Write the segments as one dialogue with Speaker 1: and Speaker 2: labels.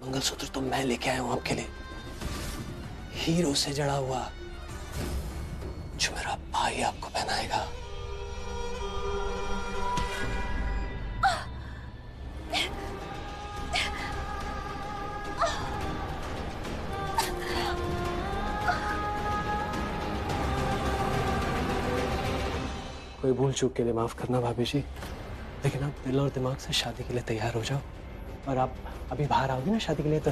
Speaker 1: मंगलसूत्र तो मैं लेके आया हूं आपके लिए, हीरो से जड़ा हुआ, जो मेरा भाई आपको पहनाएगा। कोई भूल चूक के लिए माफ करना भाभी जी, लेकिन आप दिल और दिमाग से शादी के लिए तैयार हो जाओ। और आप अभी बाहर आओगे ना शादी के लिए, तो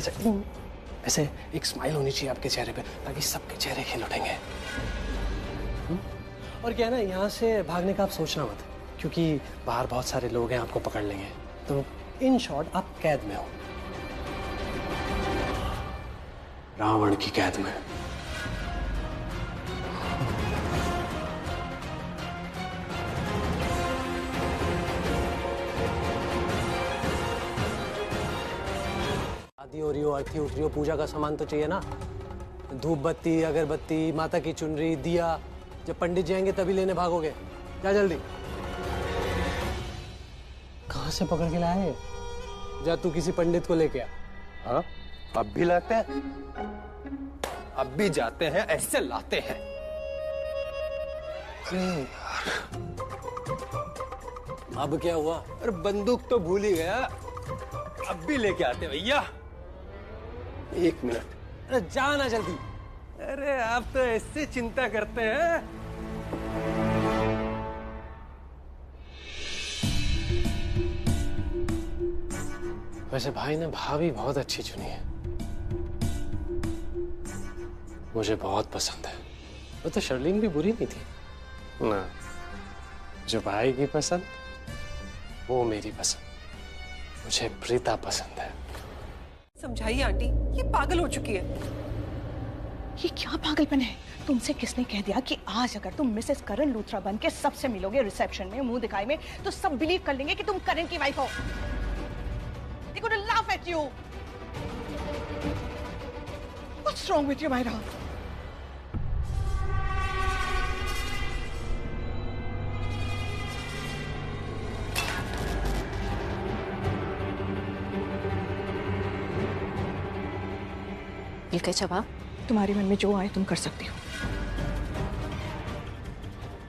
Speaker 1: ऐसे एक स्माइल होनी चाहिए आपके चेहरे पे, ताकि सबके चेहरे खिल उठेंगे। और क्या है ना, यहाँ से भागने का आप सोचना मत, क्योंकि बाहर बहुत सारे लोग हैं, आपको पकड़ लेंगे। तो इन शॉर्ट आप कैद में हो, रावण की कैद में। शादी हो रही हो, अर्थी उठ रही हो, पूजा का सामान तो चाहिए ना, धूप बत्ती, अगरबत्ती, माता की चुनरी, दिया। जब पंडित जी आएंगे तभी लेने भागोगे। जा जल्दी। कहां से पकड़ के लाए? जा तू किसी पंडित को लेके आ।
Speaker 2: हाँ, अब भी लाते हैं, अब भी जाते हैं, ऐसे लाते हैं।
Speaker 1: अब क्या हुआ?
Speaker 2: अरे बंदूक तो भूल ही गया, अब भी लेके आते हैं भैया। 1 मिनट।
Speaker 1: अरे जा ना जल्दी।
Speaker 2: अरे आप तो ऐसे चिंता करते हैं।
Speaker 1: वैसे भाई ने भाभी बहुत अच्छी चुनी है, मुझे बहुत पसंद है। वो तो शर्लीन भी बुरी नहीं थी ना। जो भाई की पसंद, वो मेरी पसंद। मुझे प्रीता पसंद है।
Speaker 3: समझाइए आंटी, ये पागल हो चुकी है।
Speaker 4: ये क्या पागलपन है? तुमसे किसने कह दिया कि आज अगर तुम मिसेस करण लूथरा बन के सबसे मिलोगे रिसेप्शन में, मुंह दिखाई में, तो सब बिलीव कर लेंगे कि तुम करण की वाइफ हो। They're going to laugh at you. What's wrong with you, Myra?
Speaker 5: मिल गए जवाब?
Speaker 4: तुम्हारे मन में जो आए तुम कर सकती हो।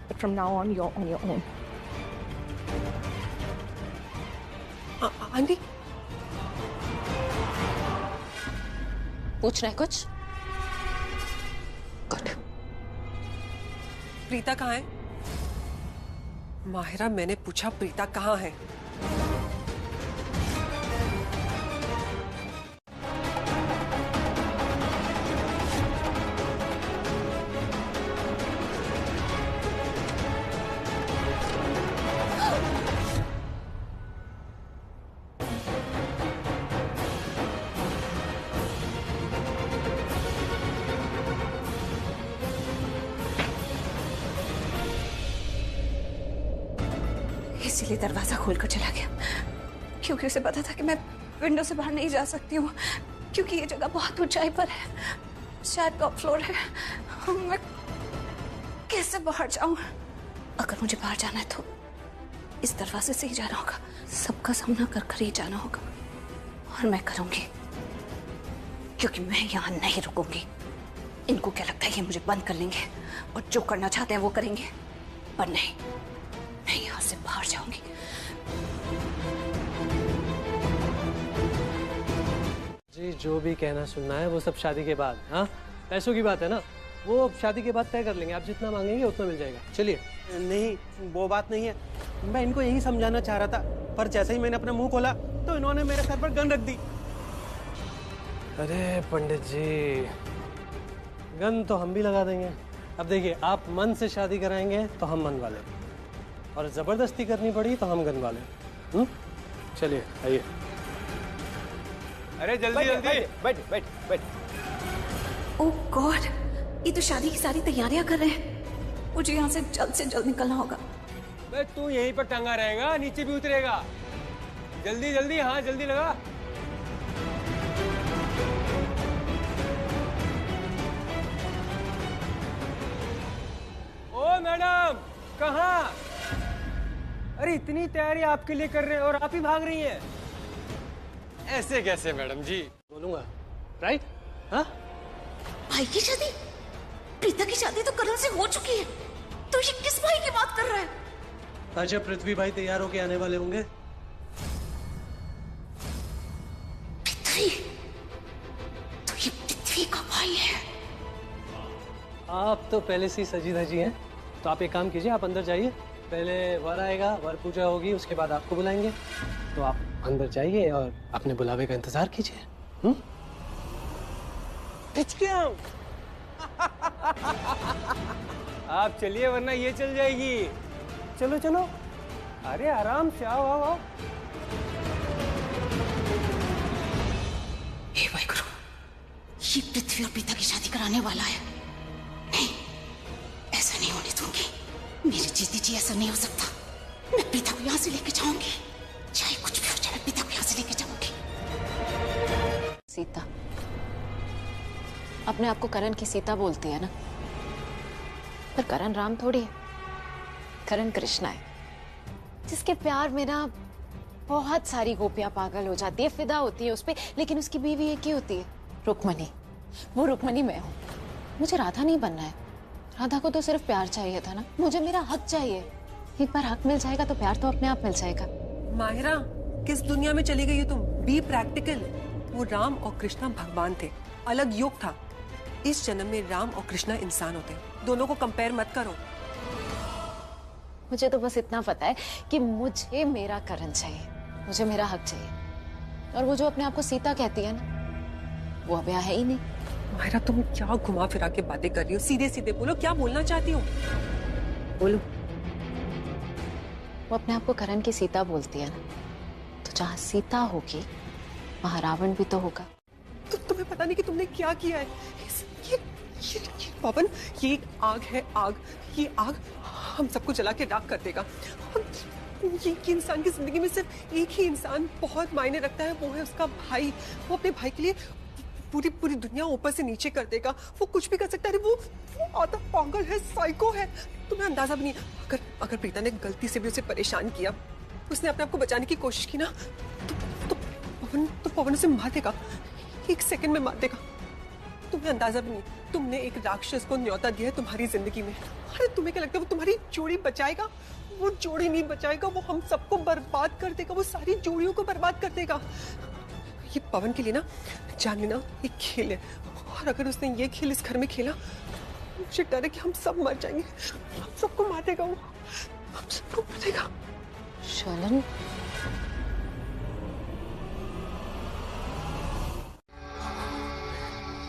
Speaker 4: But from now on, you're on your own.
Speaker 3: Aunty,
Speaker 5: पूछ रहे कुछ? गुड।
Speaker 3: प्रीता कहाँ है? माहिरा, मैंने पूछा प्रीता कहाँ है?
Speaker 5: इसीलिए दरवाजा खोलकर चला गया, क्योंकि उसे पता था कि मैं विंडो से बाहर नहीं जा सकती हूँ, क्योंकि ये जगह बहुत ऊंचाई पर है, शायद टॉप फ्लोर है। मैं कैसे बाहर जाऊं? अगर मुझे बाहर जाना है तो इस दरवाजे से ही जाना होगा, सबका सामना कर कर ही जाना होगा। और मैं करूंगी, क्योंकि मैं यहाँ नहीं रुकूंगी। इनको क्या लगता है ये मुझे बंद कर लेंगे और जो करना चाहते हैं वो करेंगे, पर नहीं, मैं यहाँ से बाहर जाऊंगी।
Speaker 1: जी जो भी कहना सुनना है वो सब शादी के बाद। हाँ, पैसों की बात है ना, वो शादी के बाद तय कर लेंगे। आप जितना मांगेंगे उतना मिल जाएगा। चलिए।
Speaker 2: नहीं, वो बात नहीं है, मैं इनको यही समझाना चाह रहा था, पर जैसे ही मैंने अपना मुंह खोला तो इन्होंने मेरे सर पर गन रख दी।
Speaker 1: अरे पंडित जी, गन तो हम भी लगा देंगे। अब देखिए, आप मन से शादी कराएंगे तो हम मन वाले, और जबरदस्ती करनी पड़ी तो हम गन वाले। चलिए आइए।
Speaker 2: अरे जल्दी जल्दी बैठ बैठ बैठ।
Speaker 5: ओह गॉड, ये तो शादी की सारी तैयारियां कर रहे हैं। मुझे यहाँ से जल्द निकलना होगा।
Speaker 2: बे तू यहीं पर टंगा रहेगा, नीचे भी उतरेगा। जल्दी जल्दी, हाँ जल्दी लगा। ओ मैडम, कहाँ? अरे इतनी तैयारी आपके लिए कर रहे हैं और आप ही भाग रही हैं।
Speaker 1: ऐसे कैसे मैडम जी? बोलूंगा, राइट? हाँ,
Speaker 5: भाई की शादी? प्रीता की शादी तो करण से हो चुकी है, तो ये किस भाई की बात कर रहा है?
Speaker 1: अच्छा, पृथ्वी भाई तैयार होके आने वाले होंगे।
Speaker 5: पृथ्वी? तो ये पृथ्वी का भाई है?
Speaker 1: आप तो पहले से ही सजी धजी हैं, तो आप एक काम कीजिए, आप अंदर जाइए। पहले वर आएगा, वर पूजा होगी, उसके बाद आपको बुलाएंगे। तो आप अंदर जाइए और अपने बुलावे का इंतजार कीजिए।
Speaker 2: आप चलिए वरना ये चल जाएगी। चलो चलो, अरे आराम से आओ आओ आओ।
Speaker 5: हे वाहिगुरु, ये पृथ्वी और पिता की शादी कराने वाला है। नहीं, ऐसा नहीं होने दूंगी। मेरे जीते जी ऐसा नहीं हो सकता। मैं पिता को यहाँ से लेके जाऊंगी, चाहे कुछ भी हो जाए, मैं पिता को यहाँ से लेके जाऊंगी।
Speaker 6: सीता, अपने आप को करण की सीता बोलती है ना, पर करण राम थोड़ी है। करण कृष्णा है, जिसके प्यार में ना बहुत सारी गोपियां पागल हो जाती है, फिदा होती है उस पे, लेकिन उसकी बीवी एक ही होती है, रुक्मणी। वो रुक्मणी मैं हूँ। मुझे राधा नहीं बनना है। राधा को तो सिर्फ प्यार चाहिए था ना, मुझे मेरा हक चाहिए। एक बार हक मिल जाएगा तो प्यार तो अपने आप मिल जाएगा।
Speaker 3: माहिरा, किस दुनिया में चली गई हो तुम? Be practical. वो राम और कृष्णा भगवान थे, अलग युग था। इस जन्म में राम और कृष्णा इंसान होते हैं। दोनों को कंपेयर मत करो।
Speaker 6: मुझे तो बस इतना पता है कि मुझे मेरा करण चाहिए, मुझे मेरा हक चाहिए। और वो जो अपने आप को सीता कहती है ना, वो अब यहाँ है ही नहीं।
Speaker 3: माहिरा, तुम क्या घुमा फिरा के बातें कर रही हो? सीधे सीधे बोलो, क्या बोलना चाहती हो? बोलो।
Speaker 6: वो अपने आप को करण की सीता बोलती है ना, तो जहाँ सीता होगी वहाँ रावण भी तो होगा।
Speaker 3: तो तुम्हें पता नहीं कि तुमने क्या किया है? ये पवन, ये एक आग है, आग। ये आग हम सबको जला के राख कर देगा। ये इंसान की जिंदगी में सिर्फ एक ही इंसान बहुत मायने रखता है, वो है उसका भाई। वो अपने भाई के लिए पूरी दुनिया ऊपर से नीचे कर देगा। वो कुछ भी कर सकता है। वो आधा पागल है, साइको है। तुम्हें अंदाजा भी नहीं। अगर प्रीता ने गलती से भी उसे परेशान किया, उसने अपने आप को बचाने की कोशिश की ना, तो पवन उसे मार देगा, 1 सेकंड में मार देगा। तुम्हें अंदाजा भी नहीं। तुमने एक राक्षस को न्योता दिया है तुम्हारी जिंदगी में। अरे तुम्हें क्या लगता है वो तुम्हारी जोड़ी बचाएगा? वो जोड़ी नहीं बचाएगा, वो हम सबको बर्बाद कर देगा। वो सारी जोड़ियों को बर्बाद कर देगा। ये पवन के लिए ना, जान लेना, एक खेल है। और अगर उसने ये खेल इस घर में खेला, मुझे डर है कि हम सब मर जाएंगे। हम सबको मार देगा वो, हम सबको मार देगा।
Speaker 6: शलन,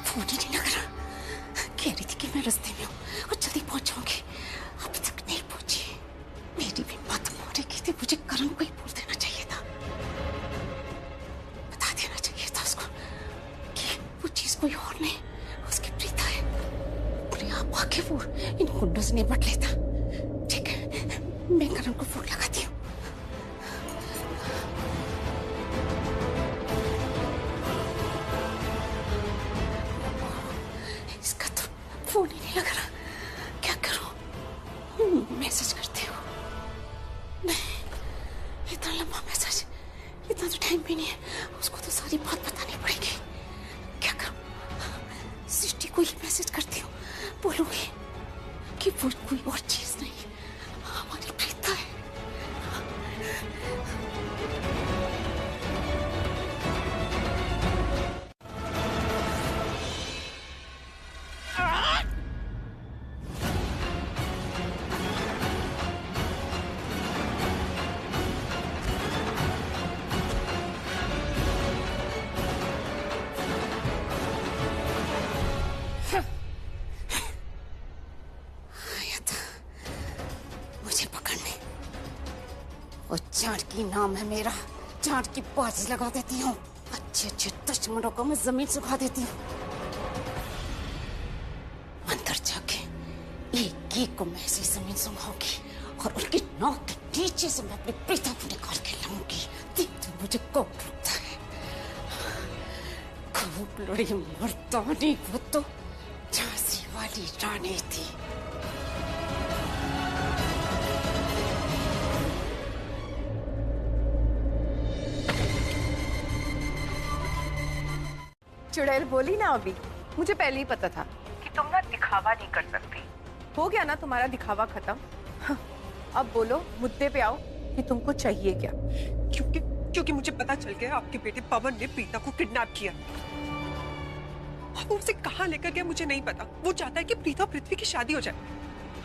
Speaker 5: फोन ही नहीं लग रहा। कह रही थी कि मैं रास्ते में हूँ और जल्दी पहुंच जाऊंगी, अभी तक नहीं पहुंची। मेरी भी मत मारेगी थी। मुझे करण को ही बोल देना चाहिए था, बता देना चाहिए था उसको कि वो चीज कोई और नहीं, उसकी प्रीता है। और यहाँ आके वो इन गुंडों से निपट लेता। ठीक है, मैं करण को फोन लगाती हूँ। इसका तो फोन ही नहीं लग रहा। क्या करूं? मैसेज करती हूँ। नहीं, इतना लंबा मैसेज, इतना तो टाइम भी नहीं है। उसको तो सारी बात बतानी पड़ेगी। क्या करूं? सृष्टि को ही मैसेज करती हूँ, बोलूंगी कि वो कोई और चीज नहीं, हमारी प्रीता है। मुझे पकड़ने, वो जानकी नाम है मेरा। जानकी बाजी लगा देती हूँ, अच्छे अच्छे दुश्मनों को मैं जमीन सुखा देती हूँ। अंदर जाके एक एक को मैं ऐसी जमीन सुखाऊंगी और उनकी नाक के नीचे से मैं अपनी प्रीता को निकाल के लाऊंगी। देखते मुझे कौन रुकता है। खूब लड़ी मर्दानी, वो तो झांसी वाली रानी थी।
Speaker 3: चुड़ैल बोली ना अभी, मुझे पहले ही पता था कि तुम ना दिखावा नहीं कर सकती। हो गया ना तुम्हारा दिखावा खत्म। हाँ, अब बोलो, मुद्दे पे आओ कि तुमको चाहिए क्या। क्योंकि मुझे पता चल गया आपके बेटे पवन ने प्रीता को किडनैप किया। अब उसे कहाँ लेकर गया मुझे नहीं पता। वो चाहता है कि प्रीता और पृथ्वी की शादी हो जाए।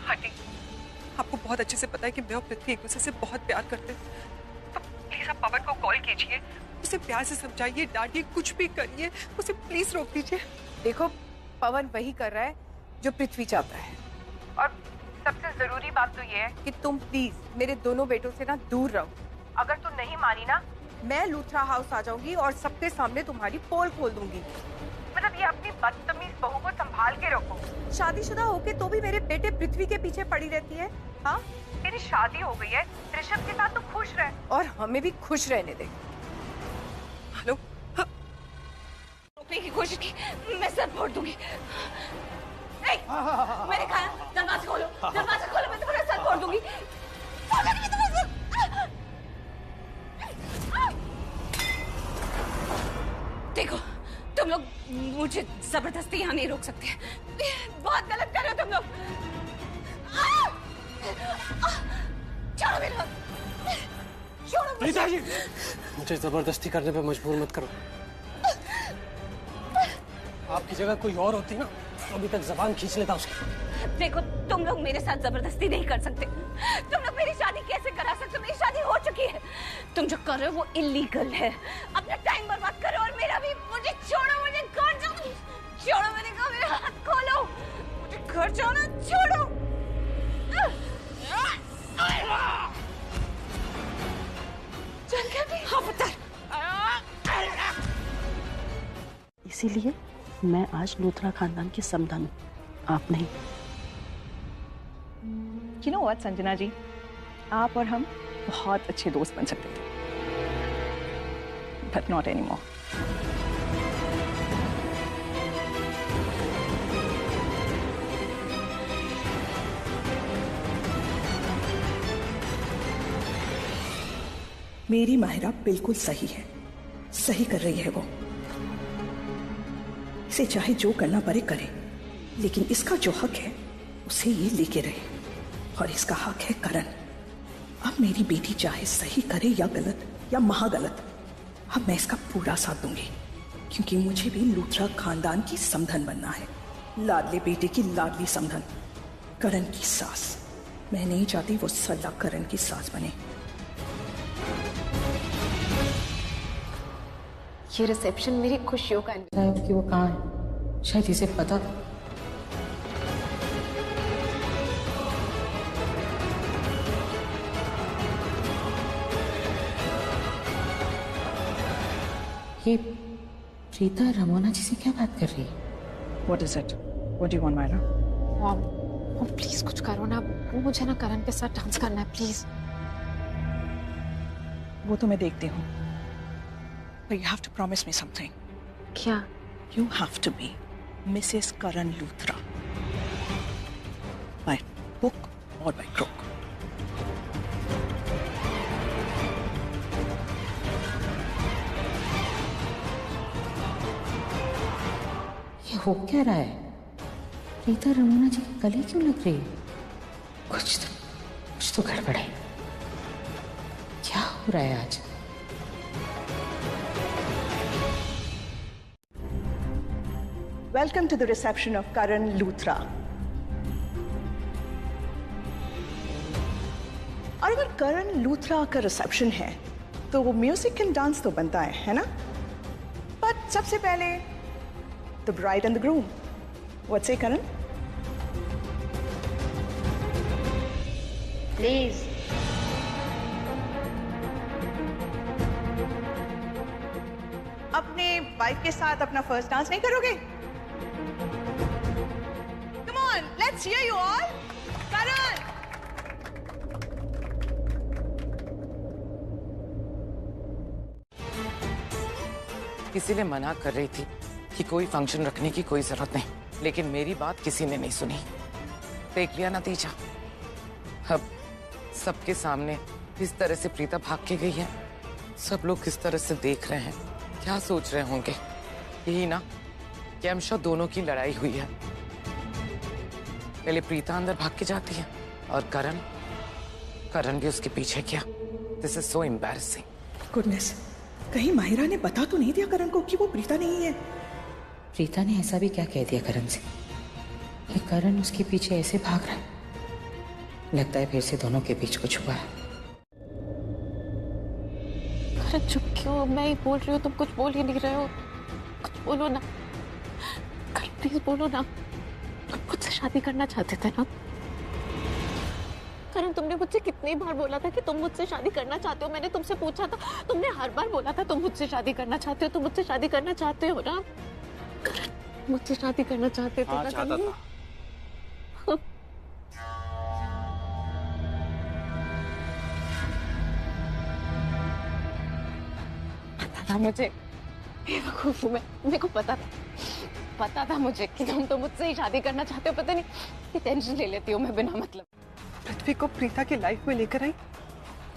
Speaker 3: हाँ ठीक, आपको बहुत अच्छे से पता है कि मैं और पृथ्वी एक दूसरे से बहुत प्यार करते हैं। तो प्लीज आप पवन को कॉल कीजिए, उसे प्यार से समझाइए, डांटिए, कुछ भी करिए, उसे प्लीज रोक दीजिए। देखो, पवन वही कर रहा है जो पृथ्वी चाहता है। और सबसे जरूरी बात तो ये है कि तुम प्लीज मेरे दोनों बेटों से ना दूर रहो। अगर तुम नहीं मानी ना, मैं लूथरा हाउस आ जाऊंगी और सबके सामने तुम्हारी पोल खोल दूंगी। मतलब ये अपनी बदतमीज बहू को संभाल के रखो। शादीशुदा होके तो भी मेरे बेटे पृथ्वी के पीछे पड़ी रहती है। हाँ, तेरी शादी हो गई है, ऋषभ के साथ तो खुश रह और हमें भी खुश रहने दे। हेलो,
Speaker 4: रोकने की कोशिश की, मैं सर फोड़ दूंगी। मैंने कहा दरवाजा खोलो, मैं तुम्हारा सर फोड़ दूंगी। देखो, तुम लोग मुझे जबरदस्ती यहाँ नहीं रोक सकते। बहुत गलत कर रहे हो तुम लोग। छोड़ो मेरे हाथ, छोड़ो
Speaker 1: प्रीता जी, मुझे जबरदस्ती करने पे मजबूर मत करो। आपकी जगह कोई और होती ना, तो अभी तक जबान खींच लेता उसकी।
Speaker 4: देखो, तुम लोग मेरे साथ जबरदस्ती नहीं कर सकते। तुम लोग मेरी शादी कैसे करा सकते हो? मेरी शादी हो चुकी है। तुम जो कर रहे हो वो इलीगल है। अपना टाइम बर्बाद करो और मेरा भी। मुझे छोड़ो, मुझे घर जाओ। छोड़ो, मैंने कहा मेरा हाथ खोलो। मुझे घर जाओ ना, छोड़ो। चल क्या भी? हाँ पुत्र।
Speaker 7: इसीलिए मैं आज लूथरा खानदान की समधन हूं, आप नहीं।
Speaker 4: You know what, Sanjana ji, आप और हम बहुत अच्छे दोस्त बन सकते थे, but not anymore.
Speaker 8: मेरी माहिरा बिल्कुल सही है, सही कर रही है वो। इसे चाहे जो करना पड़े करे, लेकिन इसका जो हक है उसे ये लेके रहे, और इसका हक है करण। अब मेरी बेटी चाहे सही करे या गलत या महागलत, अब मैं इसका पूरा साथ दूंगी, क्योंकि मुझे भी लूथरा खानदान की समधन बनना है। लाडले बेटे की लाडली समधन, करण की सास। मैं नहीं चाहती वो सल्ला करण की सास बने।
Speaker 6: ये रिसेप्शन मेरी खुशियों का
Speaker 9: कि वो कहाँ है, शायद इसे पता। ये प्रीता रमोना जी से क्या बात कर रही है?
Speaker 7: What is it? What do you want, Myra?
Speaker 6: Mom please कुछ करो ना, मुझे ना करण के साथ डांस करना है प्लीज।
Speaker 7: वो तो मैं देखती हूँ, but you have to promise me something.
Speaker 6: क्या?
Speaker 7: You have to be Mrs. Karan Luthra, by hook or by crook.
Speaker 9: ये हो क्या रहा है? प्रीता रमोना जी की गले क्यों लग रही है? कुछ तो गड़बड़ है। क्या हो रहा है आज?
Speaker 7: Welcome to the reception of Karan Luthra. और अगर करण लूथरा का रिसेप्शन है तो वो म्यूजिक एंड डांस तो बनता है ना? बट सबसे पहले the bride and the groom. What से करण?
Speaker 4: प्लीज।
Speaker 7: अपने वाइफ के साथ अपना फर्स्ट डांस नहीं करोगे? Come on, let's hear you all. करण!
Speaker 9: इसीलिए मना कर रही थी कि कोई फंक्शन रखने की कोई जरूरत नहीं, लेकिन मेरी बात किसी ने नहीं सुनी। देख लिया नतीजा। अब सबके सामने किस तरह से प्रीता भाग के गई है, सब लोग किस तरह से देख रहे हैं, क्या सोच रहे होंगे। यही ना कि हमेशा दोनों की लड़ाई हुई है। पहले प्रीता अंदर भाग के जाती है और करण भी उसके पीछे किया। This is so embarrassing.
Speaker 8: Goodness, कहीं माहिरा ने बता तो नहीं दिया करण को कि वो प्रीता नहीं है?
Speaker 10: प्रीता ने ऐसा भी क्या कह दिया करण से कि करण उसके पीछे ऐसे भाग रहा है? लगता है फिर से दोनों के बीच कुछ हुआ है।
Speaker 6: करण चुप क्यों? मैं ही बोल रही हूँ, तुम कुछ बोल ही नहीं रहे हो। कुछ बोलो ना करण, प्लीज बोलो ना। तुम मुझसे शादी करना चाहते थे ना करण? तुमने मुझसे कितनी बार बोला था कि तुम मुझसे शादी करना चाहते हो? मैंने तुमसे पूछा था, तुमने हर बार बोला था तुम मुझसे शादी करना चाहते हो, तुम मुझसे शादी करना चाहते हो ना करण? मुझसे शादी करना चाहते थे ना?
Speaker 2: चाहता था।
Speaker 6: पता था मुझे, बेवकूफ हूँ मैं, मेरे को पता था मुझे कि तुम तो मुझसे ही शादी करना चाहते हो। पता नहीं कि टेंशन ले लेती हूँ मैं बिना मतलब।
Speaker 3: पृथ्वी को प्रीता की लाइफ में लेकर आई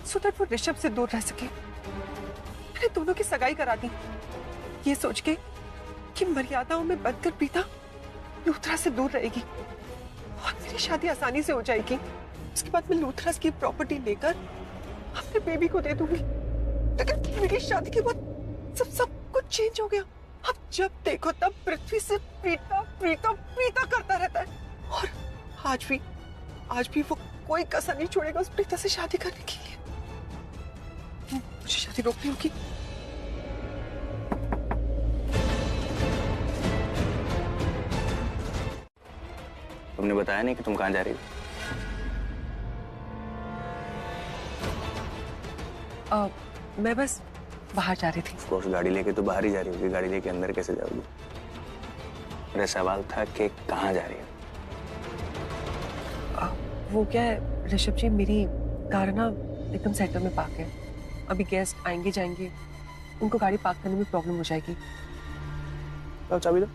Speaker 3: सो दैट वो ऋषभ से दूर रह सके। मैंने दोनों की सगाई करा दी ये सोच के कि मर्यादाओं में बंधकर प्रीता लूथरा से दूर रहेगी और मेरी शादी आसानी से हो जाएगी। उसके बाद मैं लूथरा की प्रॉपर्टी लेकर अपने बेबी को दे दूंगी। लेकिन मेरी शादी के बाद सब कुछ चेंज हो गया। अब जब देखो तब पृथ्वी से प्रीता प्रीता प्रीता करता रहता है और आज भी वो कोई कसर नहीं छोड़ेगा उस प्रीता से शादी करने के लिए। मुझे शादी रोकनी होगी।
Speaker 11: तुमने बताया नहीं कि तुम कहाँ जा रही हो?
Speaker 3: मैं बस बाहर जा रही थी।
Speaker 11: कोर्स गाड़ी लेके तो बाहर ही जा रही होगी, गाड़ी लेके अंदर कैसे जाओगी? मेरा सवाल था कि कहाँ जा रही हो?
Speaker 3: वो क्या है ऋषभ जी, मेरी कार ना एकदम सेंटर में पार्क है। अभी गेस्ट आएंगे जाएंगे, उनको गाड़ी पार्क करने में प्रॉब्लम हो जाएगी।
Speaker 11: तो चाबी दो।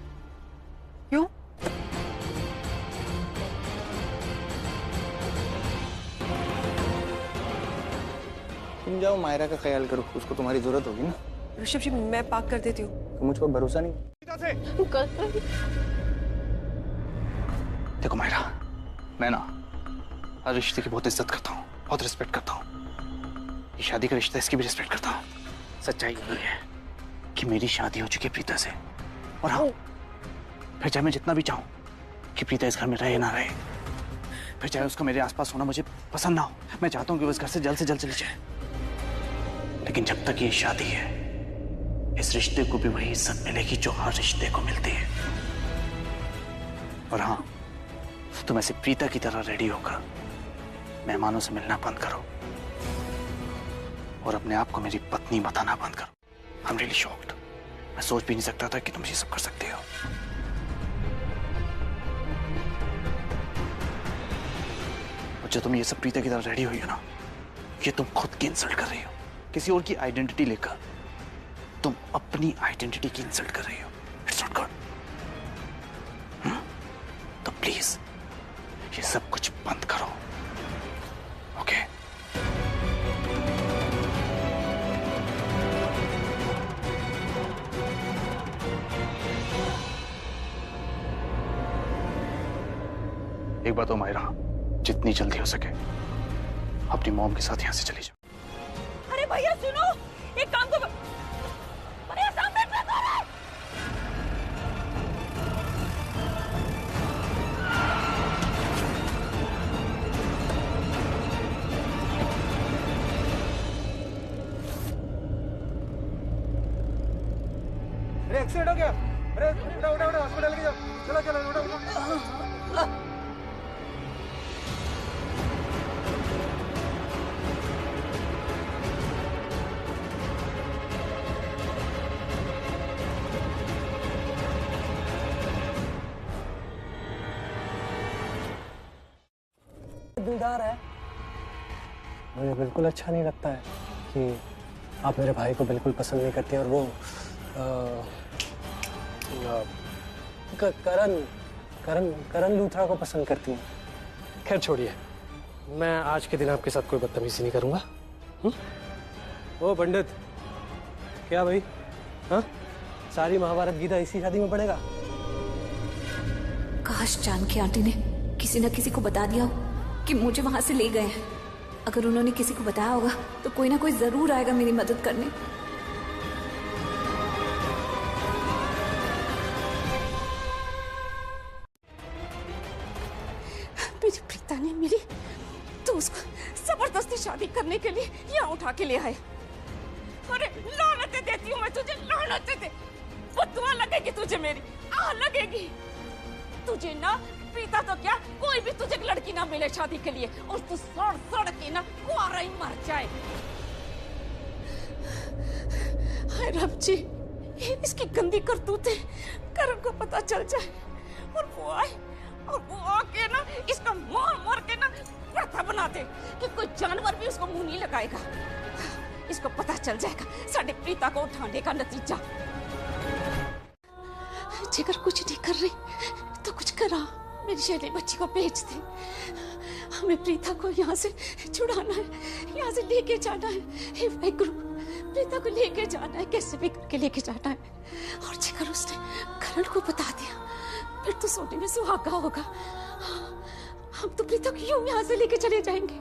Speaker 3: क्यों?
Speaker 11: तुम जाओ, मायरा का ख्याल करो, उसको तुम्हारी जरूरत होगी ना।
Speaker 3: ऋषभ जी मैं पार्क कर देती हूँ।
Speaker 11: तो मुझ पर भरोसा नहीं? देखो मायरा, मैं ना हर रिश्ते की बहुत इज्जत करता हूँ, बहुत रिस्पेक्ट करता हूँ। ये शादी का रिश्ता, इसकी भी रिस्पेक्ट करता हूँ। सच्चाई यही है कि मेरी शादी हो चुकी है प्रीता से। और हाँ, फिर चाहे मैं जितना भी चाहूँ कि प्रीता इस घर में रहे ना रहे, फिर चाहे उसका मेरे आसपास होना मुझे पसंद ना हो, मैं चाहता हूँ कि वो इस घर से जल्द चली जाए। लेकिन जब तक ये शादी है, इस रिश्ते को भी वही इज्जत मिलेगी जो हर रिश्ते को मिलती है। और हाँ, तुम ऐसे प्रीता की तरह रेडी होकर मेहमानों से मिलना बंद करो और अपने आप को मेरी पत्नी बताना बंद करो। I'm really shocked. मैं सोच भी नहीं सकता था कि तुम ये सब कर सकते हो। और जब तुम ये सब प्रीता की तरह रेडी हुई हो ना, ये तुम खुद की इंसल्ट कर रही हो। किसी और की आइडेंटिटी लेकर तुम अपनी आइडेंटिटी की इंसल्ट कर रही हो। It's not good. तो प्लीज ये सब कुछ बंद करो, ओके? एक बात हो मायरा, जितनी जल्दी हो सके अपनी मॉम के साथ यहाँ से चली जाओ।
Speaker 4: अरे भैया सुनो, एक काम करो, भैया सामने ट्रक आ रहा है।
Speaker 2: अरे एक्सीडेंट हो गया। अरे उठा हॉस्पिटल लेके जाओ। चलो उठा।
Speaker 1: दिलदार है, मुझे बिल्कुल अच्छा नहीं लगता है कि आप मेरे भाई को बिल्कुल पसंद नहीं करती और वो करण लूथरा को पसंद करती हैं। खैर छोड़िए, मैं आज के दिन आपके साथ कोई बदतमीजी नहीं करूंगा। ओ पंडित, क्या भाई? हाँ, सारी महाभारत गीता इसी शादी में पड़ेगा।
Speaker 5: काश जानकी आंटी ने किसी न किसी को बता दिया हो कि मुझे वहां से ले गए हैं। अगर उन्होंने किसी को बताया होगा तो कोई ना कोई जरूर आएगा मेरी मदद करने।
Speaker 12: मेरी प्रीता ने मिली तो उसको जबरदस्ती शादी करने के लिए यहाँ उठा के ले आए। अरे लानतें देती हूँ मैं तुझे, लानतें दे। वो दुआ लगेगी तुझे मेरी, लगेगी तुझे ना। प्रीता तो क्या, कोई भी तुझे लड़की ना मिले शादी के लिए और तू सड़ सड़ के ना कुआरा ही मर जाए। हाय रब जी, इसकी गंदी करतूतें करण को पता चल जाए और वो आए और वो आके ना इसका मार मार के ना पर्दा बना दे कि कोई जानवर भी उसको मुंह नहीं लगाएगा। इसको पता चल जाएगा साढ़े प्रीता को उठाने का नतीजा। अगर कुछ नहीं कर रही तो कुछ करा, मेरी शैली बच्ची को भेज दे। हमें प्रीता को यहाँ से छुड़ाना है, यहाँ से लेके जाना है। हे वाहिगुरु, प्रीता को लेके जाना है, कैसे भी करके लेके जाना है। और जेकर उसने करण को बता दिया फिर तो सोने में सुहागा होगा। हम तो प्रीता को यूं यहाँ से लेके चले जाएंगे।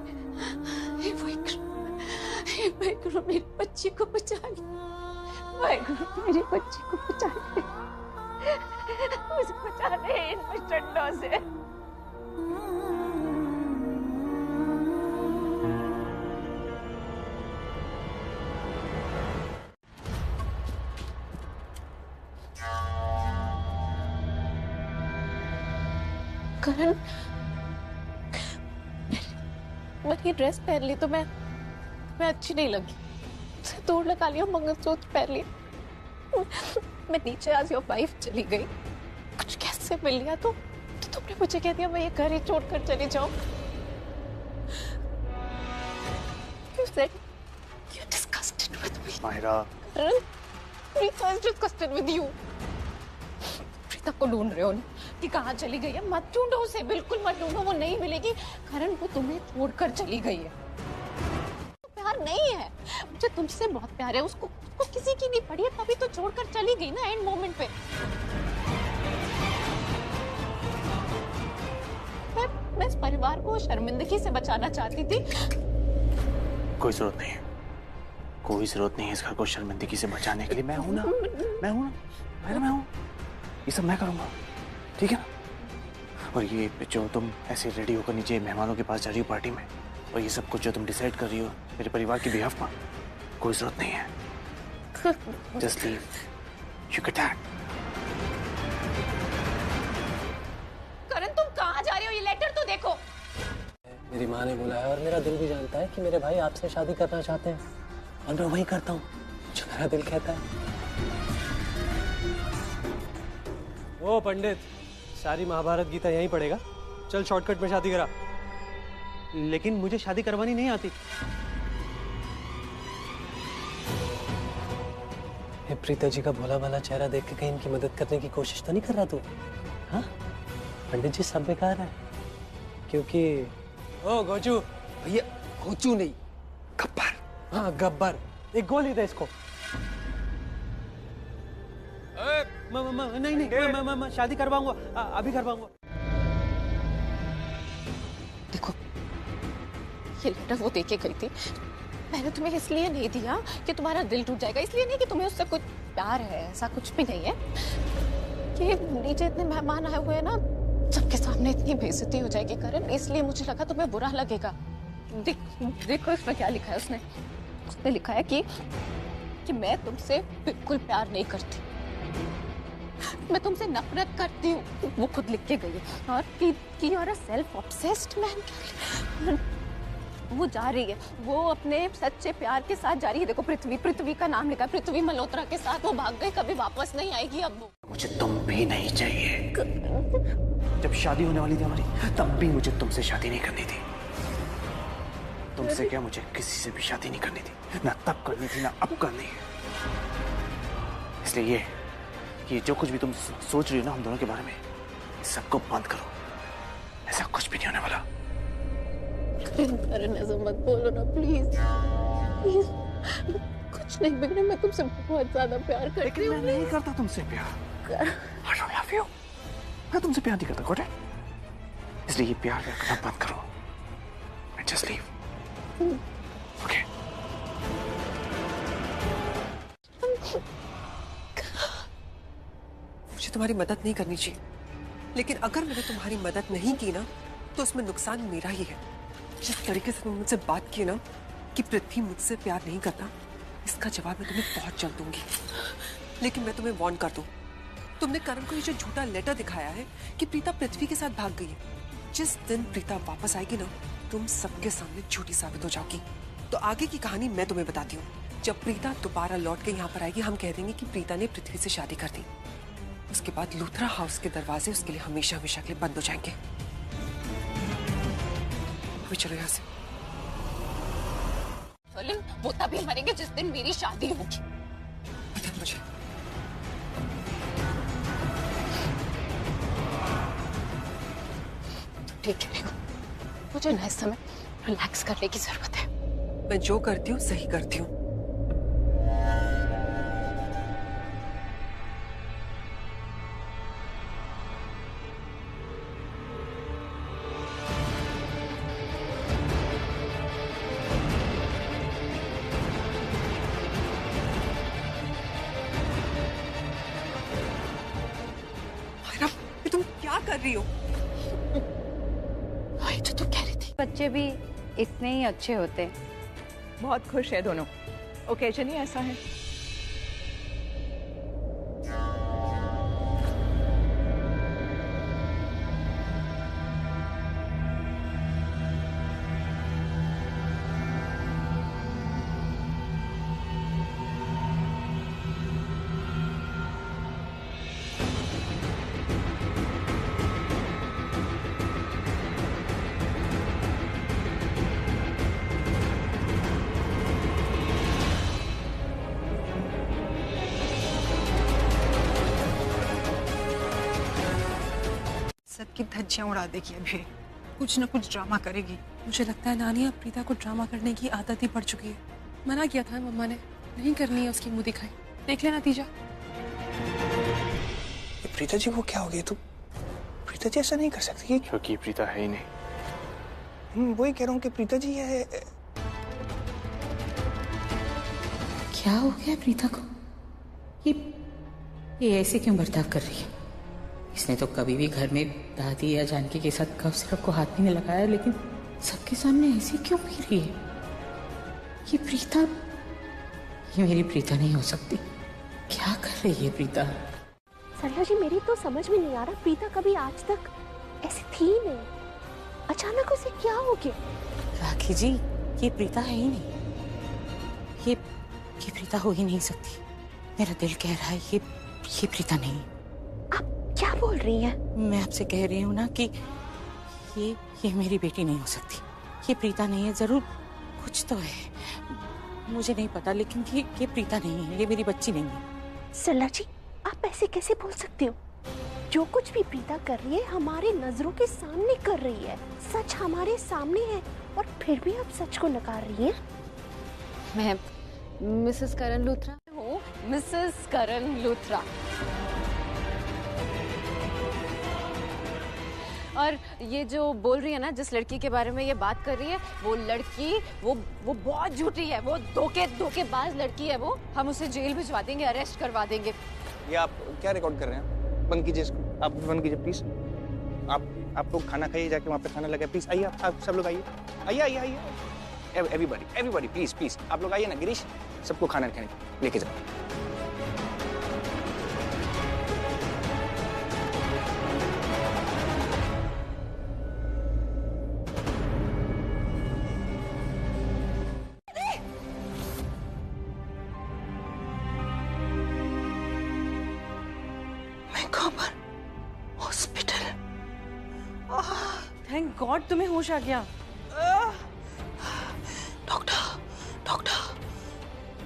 Speaker 12: हे वाहिगुरु, मेरी बच्ची को बचा ले। वाहिगुरु, मेरी बच्ची को बचा ले, मुझे बचा ले इन मुश्किलों से।
Speaker 6: करण, मैंने ये ड्रेस पहन ली तो मैं अच्छी नहीं लगी। दूर लगा लिया, मंगलसूत्र पहन लिया, मैं नीचे आज योर वाइफ चली गई। कुछ कैसे मिल लिया तो तुमने मुझे कह दिया मैं ये घर ही छोड़कर चली जाऊं। You said you're disgusted with me.
Speaker 11: Mahira,
Speaker 6: Karan, Preeta is disgusted with you. Preeta को ढूंढ रहे हो ना कि कहाँ चली गई है? मत ढूंढो उसे, बिल्कुल मत ढूंढो, वो नहीं मिलेगी। करण, वो तुम्हें छोड़कर चली गई है। प्यार नहीं है, मुझे तुमसे बहुत प्यार है। उसको किसी की नहीं पड़ी है, तभी तो छोड़कर चली गई ना एंड मोमेंट पे। मैं इस परिवार को शर्मिंदगी से बचाना चाहती थी।
Speaker 11: कोई जरूरत नहीं है, कोई जरूरत नहीं है इस घर को शर्मिंदगी से बचाने के लिए। मैं हूं ना, मैं हूं ना, मैं हूं। ये सब मैं करूंगा, ठीक है ना? और ये जो तुम ऐसे रेडी होकर नीचे मेहमानों के पास जा रही हो पार्टी में, और ये सब कुछ जो तुम डिसाइड कर रही हो मेरे परिवार के बिहाफ पर, कोई जरूरत नहीं है। Just leave. You get that?
Speaker 6: करण, तुम कहाँ जा रहे हो? ये लेटर तो देखो।
Speaker 1: मेरी माँ ने बोला है और मेरा दिल भी जानता है कि मेरे भाई आपसे शादी करना चाहते हैं, और मैं वही करता हूँ जो मेरा दिल कहता है। वो पंडित, सारी महाभारत गीता यहीं पड़ेगा। चल शॉर्टकट में शादी करा।
Speaker 2: लेकिन मुझे शादी करवानी नहीं आती।
Speaker 1: प्रीता जी का भोला भाला चेहरा देख के कहीं इनकी मदद करने की कोशिश तो नहीं कर रहा तू? हाँ पंडित जी, सब बेकार है, क्योंकि ओ गोचू
Speaker 2: भैया, गोचू नहीं, गब्बर।
Speaker 1: हाँ गब्बर, एक गोली दे इसको।
Speaker 2: नहीं, शादी करवाऊंगा, अभी करवाऊंगा।
Speaker 6: देखो, ये लेटर वो देके गई थी। मैंने तुम्हें इसलिए नहीं दिया कि तुम्हारा दिल टूट जाएगा, इसलिए नहीं कि तुम्हें उससे कुछ प्यार है, ऐसा कुछ भी नहीं है। कि नीचे इतने मेहमान आए हुए हैं ना, सबके सामने इतनी बेइज्जती हो जाएगी करण, इसलिए मुझे लगा तुम्हें बुरा लगेगा। देखो इसमें क्या लिखा है। उसने लिखा है कि मैं तुमसे बिल्कुल प्यार नहीं करती, मैं तुमसे नफरत करती हूँ। वो खुद लिख के गई है। और कि you are a self obsessed man. वो जा रही है, वो अपने सच्चे प्यार के साथ जा रही है। देखो पृथ्वी का नाम लिखा है, पृथ्वी मल्होत्रा के साथ वो भाग गई, कभी वापस नहीं आएगी अब वो।
Speaker 11: मुझे तुम भी नहीं चाहिए। जब शादी होने वाली थी हमारी, तब भी मुझे तुमसे शादी नहीं करनी थी। तुमसे क्या, मुझे किसी से भी शादी नहीं करनी थी, ना तब करनी थी ना अब करनी है। इसलिए ये जो कुछ भी तुम सोच रही हो ना हम दोनों के बारे में, सबको बंद करो। ऐसा कुछ भी नहीं होने वाला।
Speaker 6: करण, ऐसा मत बोलो ना प्लीज, प्लीज। कुछ
Speaker 12: कुछ नहीं बिगड़ा, मैं तुमसे बहुत ज्यादा प्यार करती हूँ।
Speaker 11: मैं नहीं करता तुमसे प्यार। I don't love you. मैं तुमसे प्यार नहीं करता, कोटे। इसलिए ये प्यार करना बंद करो। And just leave. Okay.
Speaker 3: मुझे तुम्हारी मदद नहीं करनी चाहिए, लेकिन अगर मैंने तुम्हारी मदद नहीं की ना तो उसमें नुकसान मेरा ही है। जिस तरीके से तुमने मुझसे बात की ना कि पृथ्वी मुझसे प्यार नहीं करता, इसका जवाब मैं तुम्हें बहुत जल्द दूंगी। लेकिन मैं तुम्हें वार्न कर दूं, तुमने करण को ये जो झूठा लेटर दिखाया है कि प्रीता पृथ्वी के साथ भाग गई है, जिस दिन प्रीता वापस आएगी ना तुम सबके सामने झूठी साबित हो जाओगी। तो आगे की कहानी मैं तुम्हें बताती हूँ। जब प्रीता दोबारा लौट के यहाँ पर आएगी, हम कह देंगे कि प्रीता ने पृथ्वी से शादी कर दी। उसके बाद लूथरा हाउस के दरवाजे उसके लिए हमेशा हमेशा के लिए बंद हो जाएंगे। अभी चलो यहाँ से।
Speaker 6: वो तभी मरेंगे जिस दिन मेरी शादी होगी।
Speaker 3: मुझे
Speaker 6: ठीक है, मुझे ना इस समय रिलैक्स करने की जरूरत है।
Speaker 3: मैं जो करती हूँ सही करती हूँ। तुम क्या कर रही हो?
Speaker 6: जो तुम कह रही थी,
Speaker 4: बच्चे भी इतने ही अच्छे होते। बहुत खुश है दोनों, ओकेजन ही ऐसा है।
Speaker 3: सबकी धज्जियां उड़ा देगी अभी, कुछ न कुछ ड्रामा करेगी। मुझे लगता है नानी अब प्रीता को ड्रामा करने की आदत ही पड़ चुकी है। मना किया था मम्मा ने, नहीं करनी है उसकी मुंह दिखाई। देख लेना नतीजा।
Speaker 11: प्रीता जी, वो क्या हो गई? तू प्रीता जी ऐसा नहीं कर सकती। क्योंकि प्रीता है ही नहीं। वही कह रहा हूँ कि प्रीता जी है।
Speaker 10: क्या हो गया प्रीता को? ये ऐसे क्यों बर्ताव कर रही है? इसने तो कभी भी घर में दादी या जानकी के साथ कफ सिरप को हाथ भी नहीं लगाया, लेकिन सबके सामने ऐसे क्यों पी रही है? ये प्रीता, ये मेरी प्रीता नहीं हो सकती। क्या कर रही है प्रीता?
Speaker 12: सरला जी, मेरी तो समझ में नहीं आ रहा, प्रीता कभी आज तक ऐसी थी नहीं, अचानक उसे क्या हो गया?
Speaker 10: राखी जी, ये प्रीता है ही नहीं। ये प्रीता हो ही नहीं सकती। मेरा दिल कह रहा है ये प्रीता नहीं।
Speaker 12: आप क्या बोल रही हैं?
Speaker 10: मैं आपसे कह रही हूँ ना कि ये मेरी बेटी नहीं हो सकती। ये प्रीता नहीं है। जरूर कुछ तो है, मुझे नहीं पता, लेकिन ये प्रीता नहीं है। ये मेरी बच्ची नहीं है।
Speaker 12: सरला जी, आप ऐसे कैसे बोल सकते हो? जो कुछ भी प्रीता कर रही है हमारे नजरों के सामने कर रही है। सच हमारे सामने है और फिर भी आप सच को नकार रही हैं।
Speaker 6: मैं मिसेस करण लूथरा हूँ, मिसेस करण लूथरा। और ये जो बोल रही है ना, जिस लड़की के बारे में ये बात कर रही है, वो लड़की वो बहुत झूठी है। वो धोखेबाज लड़की है। वो हम उसे जेल भिजवा देंगे, अरेस्ट करवा देंगे।
Speaker 11: ये आप क्या रिकॉर्ड कर रहे हैं? बंद कीजिए इसको, आप बंद कीजिए प्लीज। आप लोग खाना खाइए, जाके वहाँ पे खाना लगे। प्लीज आइए, आप सब लोग आइए। आइए एवरीबॉडी प्लीज आप लोग आइए ना। गिरीश, सबको खाना खाने लेके जाओ।
Speaker 8: मैं कहाँ पर? हॉस्पिटल।
Speaker 3: थैंक गॉड तुम्हें होश आ गया। डॉक्टर,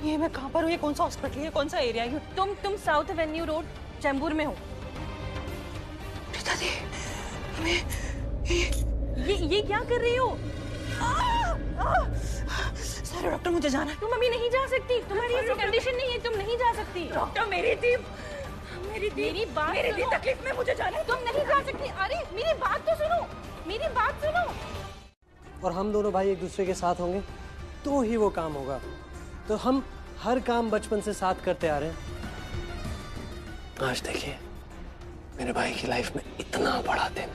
Speaker 3: ये मैं कहाँ पर हूँ? ये कौन सा हॉस्पिटल है? कौन सा एरिया है? तुम साउथ एवेन्यू रोड चैम्बूर में हो।
Speaker 8: प्रीता दी,
Speaker 3: ये क्या कर रही हो?
Speaker 4: अरे डॉक्टर मुझे जाना है। तुम अभी नहीं जा सकती, तुम्हारी ऐसी कंडीशन नहीं है, तुम नहीं जा सकती। डॉक्टर मेरी बात तकलीफ में मुझे जाना है, तुम नहीं जा सकती। अरे मेरी बात तो सुनो, मेरी बात सुनो।
Speaker 1: और हम दोनों भाई एक दूसरे के साथ होंगे तो ही वो काम होगा। तो हम हर काम बचपन से साथ करते आ रहे हैं। आज देखिए मेरे भाई की लाइफ में इतना बड़ा दिन,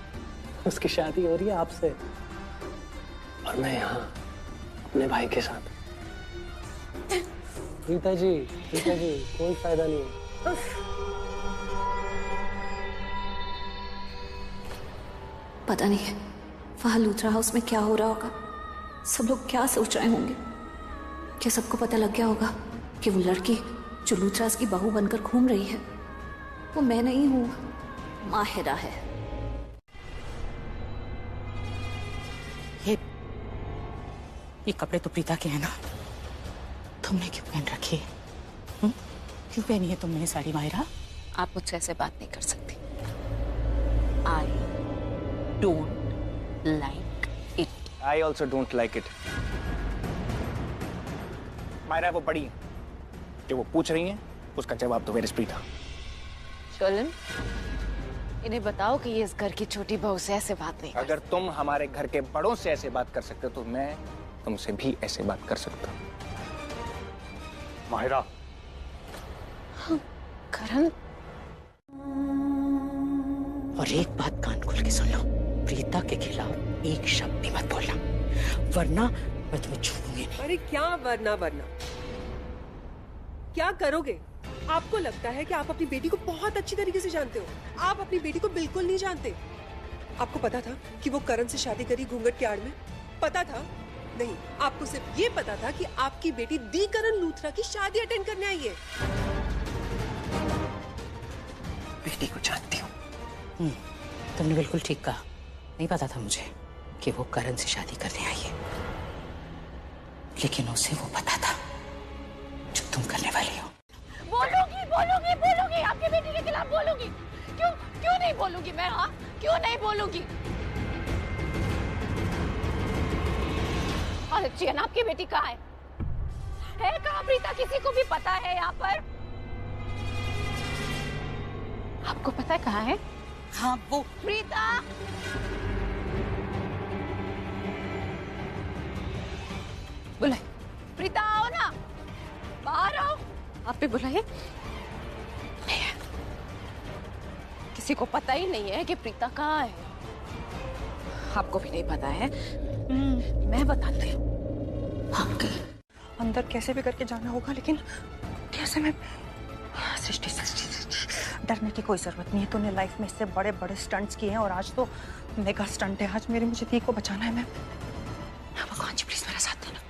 Speaker 1: उसकी शादी हो रही है आपसे, और मैं यहाँ अपने भाई के साथ। प्रीता जी कोई फायदा नहीं है।
Speaker 5: पता नहीं वहां लूथरा हाउस में क्या हो रहा होगा, सब लोग क्या सोच रहे होंगे। क्या सबको पता लग गया होगा कि वो लड़की जो लूथरास की बहू बनकर घूम रही है वो मैं नहीं हूं, माहिरा है।
Speaker 10: ये कपड़े तो प्रीता के हैं ना, तुमने क्यों पहन रखी है? क्यों पहनी है तुमने ये साड़ी माहिरा?
Speaker 6: आप मुझसे ऐसे बात नहीं कर सकती। I don't like it.
Speaker 11: I also don't like it. Myra वो बड़ी जो वो पूछ रही है उसका जवाब दो। Where is Preeta?
Speaker 6: शोलन, इन्हें बताओ कि ये इस घर की छोटी बहू से ऐसे बात नहीं।
Speaker 11: अगर तुम हमारे घर के बड़ों से ऐसे बात कर सकते हो तो मैं तुमसे भी ऐसे बात कर सकता हूँ। माहिरा।
Speaker 6: करण।
Speaker 10: और एक बात कान खोल के सुन लो, प्रीता के खिलाफ एक शब्द भी मत बोलना, वरना मैं तुम्हें छूऊंगी नहीं।
Speaker 3: अरे क्या वरना क्या करोगे? आपको लगता है कि आप अपनी बेटी को बहुत अच्छी तरीके से जानते हो। आप अपनी बेटी को बिल्कुल नहीं जानते। आपको पता था कि वो करण से शादी करी घूंघट के आड़ में? पता था? नहीं, आपको सिर्फ ये पता था कि आपकी बेटी दी करण लूथरा की शादी अटेंड करने आई है।
Speaker 11: बेटी को जानती हूँ।
Speaker 10: तुमने बिल्कुल ठीक कहा। नहीं पता था मुझे कि वो करण से शादी करने आई है, लेकिन उसे वो पता था जो तुम करने वाली हो।
Speaker 12: बोलूंगी आपकी बेटी के खिलाफ बोलूंगी। क्यों नहीं बोलूंगी मैं? हाँ, क्यों नहीं बोलूंगी? और चियन, आपकी बेटी कहाँ है कहाँ प्रीता? किसी को भी पता है यहाँ पर? आपको पता है कहाँ है?
Speaker 10: हाँ, वो
Speaker 12: प्रीता। बुलाए प्रीता, आओ ना, बाहर आओ। आप भी बुलाइए। किसी को पता ही नहीं है कि प्रीता कहाँ है। आपको भी नहीं पता है? मैं बताती हूँ।
Speaker 4: अंदर कैसे भी करके जाना होगा, लेकिन कैसे मैं सृष्टि डरने की कोई जरूरत नहीं है। तूने लाइफ में इससे बड़े बड़े स्टंट्स किए हैं और आज तो मेगा स्टंट है। आज मुझे दी को बचाना है। मैं भगवान जी प्लीज मेरा साथ देना।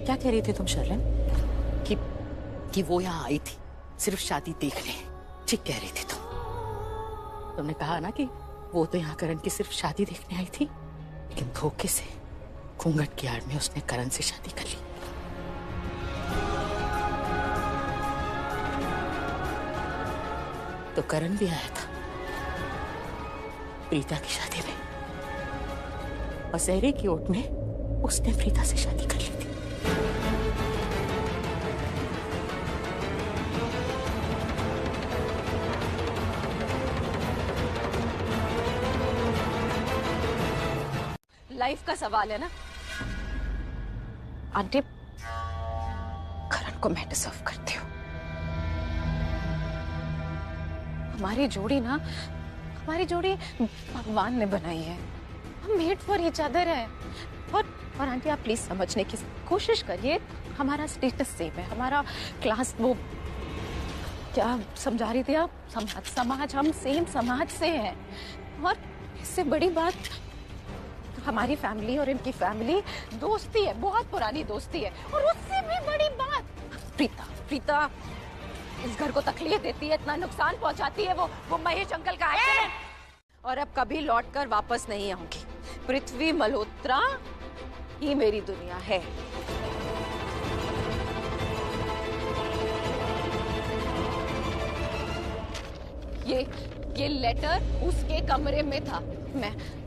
Speaker 10: क्या कह रही थी तुम शर्लिन? कि वो यहाँ आई थी सिर्फ शादी देखने, ठीक कह रही थी तुमने कहा ना कि वो तो यहाँ करण की सिर्फ शादी देखने आई थी, लेकिन धोखे से घूंघट की आड़ में उसने करण से शादी कर ली। तो करण भी आया था प्रीता की शादी में, और सहरे की ओट में उसने प्रीता से शादी कर ली थी।
Speaker 12: लाइफ का सवाल है ना आंटी। करण को मैं डिजर्व करती हूँ। हमारी जोड़ी भगवान ने बनाई है। हम मेड फॉर ईच अदर है। और आंटी आप प्लीज समझने की कोशिश करिए। हमारा स्टेटस सेम है, हमारा क्लास, वो क्या समझा रही थी आप? समाज, हम सेम समाज से हैं। और इससे बड़ी बात, हमारी फैमिली और इनकी फैमिली दोस्ती है, बहुत पुरानी दोस्ती है। और उससे भी बड़ी बात, प्रीता
Speaker 6: प्रीता इस घर को तकलीफ देती है, इतना नुकसान पहुंचाती है, वो महेश अंकल का एक्सीडेंट, और अब कभी लौटकर वापस नहीं आऊंगी। पृथ्वी मल्होत्रा ही मेरी दुनिया है। ये लेटर उसके कमरे में था।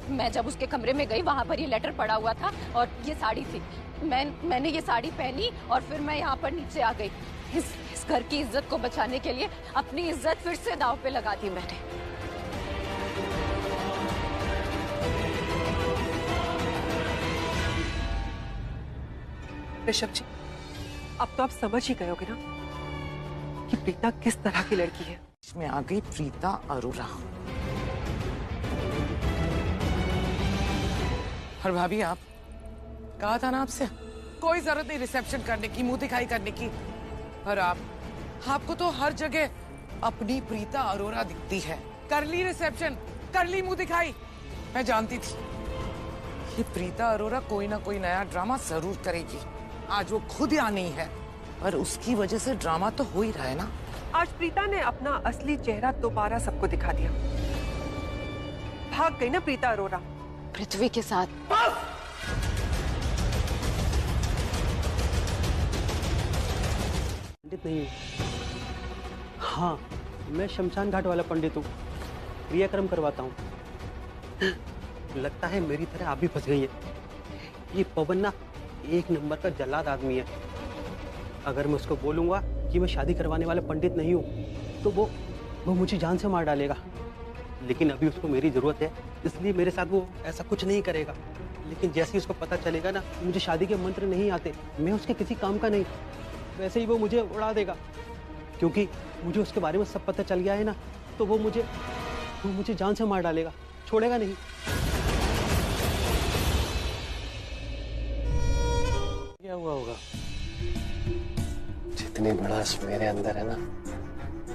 Speaker 6: मैं जब उसके कमरे में गई, वहां पर ये लेटर पड़ा हुआ था और ये साड़ी थी। मैंने ये साड़ी पहनी और फिर मैं यहाँ पर नीचे आ गई। इस घर की इज्जत को बचाने के लिए अपनी इज्जत फिर से दांव पे लगा दी मैंने।
Speaker 3: ऋषभ जी, अब तो आप समझ ही गए होगे ना कि प्रीता किस तरह की लड़की है।
Speaker 9: इसमें आ गई प्रीता अरोरा। और भाभी, आप कहा था ना आपसे कोई जरूरत नहीं रिसेप्शन करने की, मुंह दिखाई करने की। और आपको तो हर जगह अपनी प्रीता अरोरा दिखती है। कर ली रिसेप्शन, कर ली मुंह दिखाई। मैं जानती थी ये प्रीता अरोरा कोई ना कोई नया ड्रामा जरूर करेगी। आज वो खुद यहाँ नहीं है, पर उसकी वजह से ड्रामा तो हो ही रहा है ना।
Speaker 3: आज प्रीता ने अपना असली चेहरा दोबारा सबको दिखा दिया। भाग गई ना प्रीता अरोरा
Speaker 6: पृथ्वी के साथ।
Speaker 2: पंडित नहीं हूँ। हाँ, मैं शमशान घाट वाला पंडित हूँ, क्रियाक्रम करवाता हूँ। लगता है मेरी तरह आप भी फंस गई है। ये पवन ना एक नंबर का जल्लाद आदमी है। अगर मैं उसको बोलूंगा कि मैं शादी करवाने वाला पंडित नहीं हूँ, तो वो मुझे जान से मार डालेगा। लेकिन अभी उसको मेरी जरूरत है, इसलिए मेरे साथ वो ऐसा कुछ नहीं करेगा। लेकिन जैसे ही उसको पता चलेगा ना मुझे शादी के मंत्र नहीं आते, मैं उसके किसी काम का नहीं, वैसे ही वो मुझे उड़ा देगा। क्योंकि मुझे उसके बारे में सब पता चल गया है ना, तो वो मुझे जान से मार डालेगा, छोड़ेगा नहीं।
Speaker 1: क्या हुआ होगा?
Speaker 13: जितनी भड़ास मेरे अंदर है ना,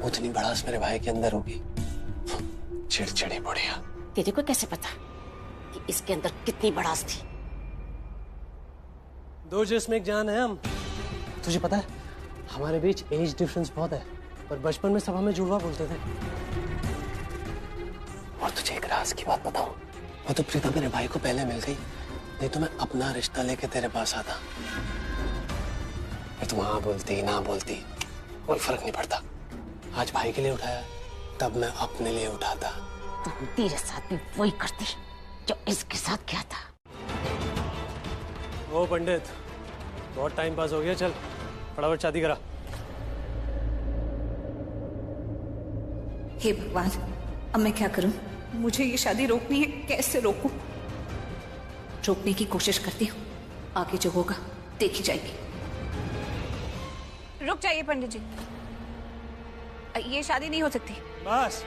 Speaker 13: उतनी भड़ास मेरे भाई के अंदर होगी। चिड़चिड़ी बुढ़िया।
Speaker 12: तेरे को कैसे पता कि इसके अंदर कितनी भड़ास थी?
Speaker 1: दो जिस्म एक जान है हम। तुझे पता है हमारे बीच एज डिफरेंस बहुत है, पर बचपन में सब हमें जुड़वा बोलते थे।
Speaker 13: और तुझे एक राज की बात बताऊं, वो तो प्रीता मेरे भाई को पहले मिल गई, नहीं तो मैं अपना रिश्ता लेके तेरे पास आता। फिर तुम हाँ बोलती ना बोलती कोई फर्क नहीं पड़ता। आज भाई के लिए उठाया, तब मैं अपने लिए उठाता।
Speaker 12: तो तेरे साथ भी वही करती जो इसके साथ किया था।
Speaker 1: ओ पंडित, बहुत टाइम पास हो गया, चल फटाफट शादी करा।
Speaker 5: हे भगवान, अब मैं क्या करूं? मुझे ये शादी रोकनी है, कैसे रोकूं? रोकने की कोशिश करती हूँ, आगे जो होगा देखी जाएगी। रुक जाइए पंडित जी, ये शादी नहीं हो सकती।
Speaker 1: बस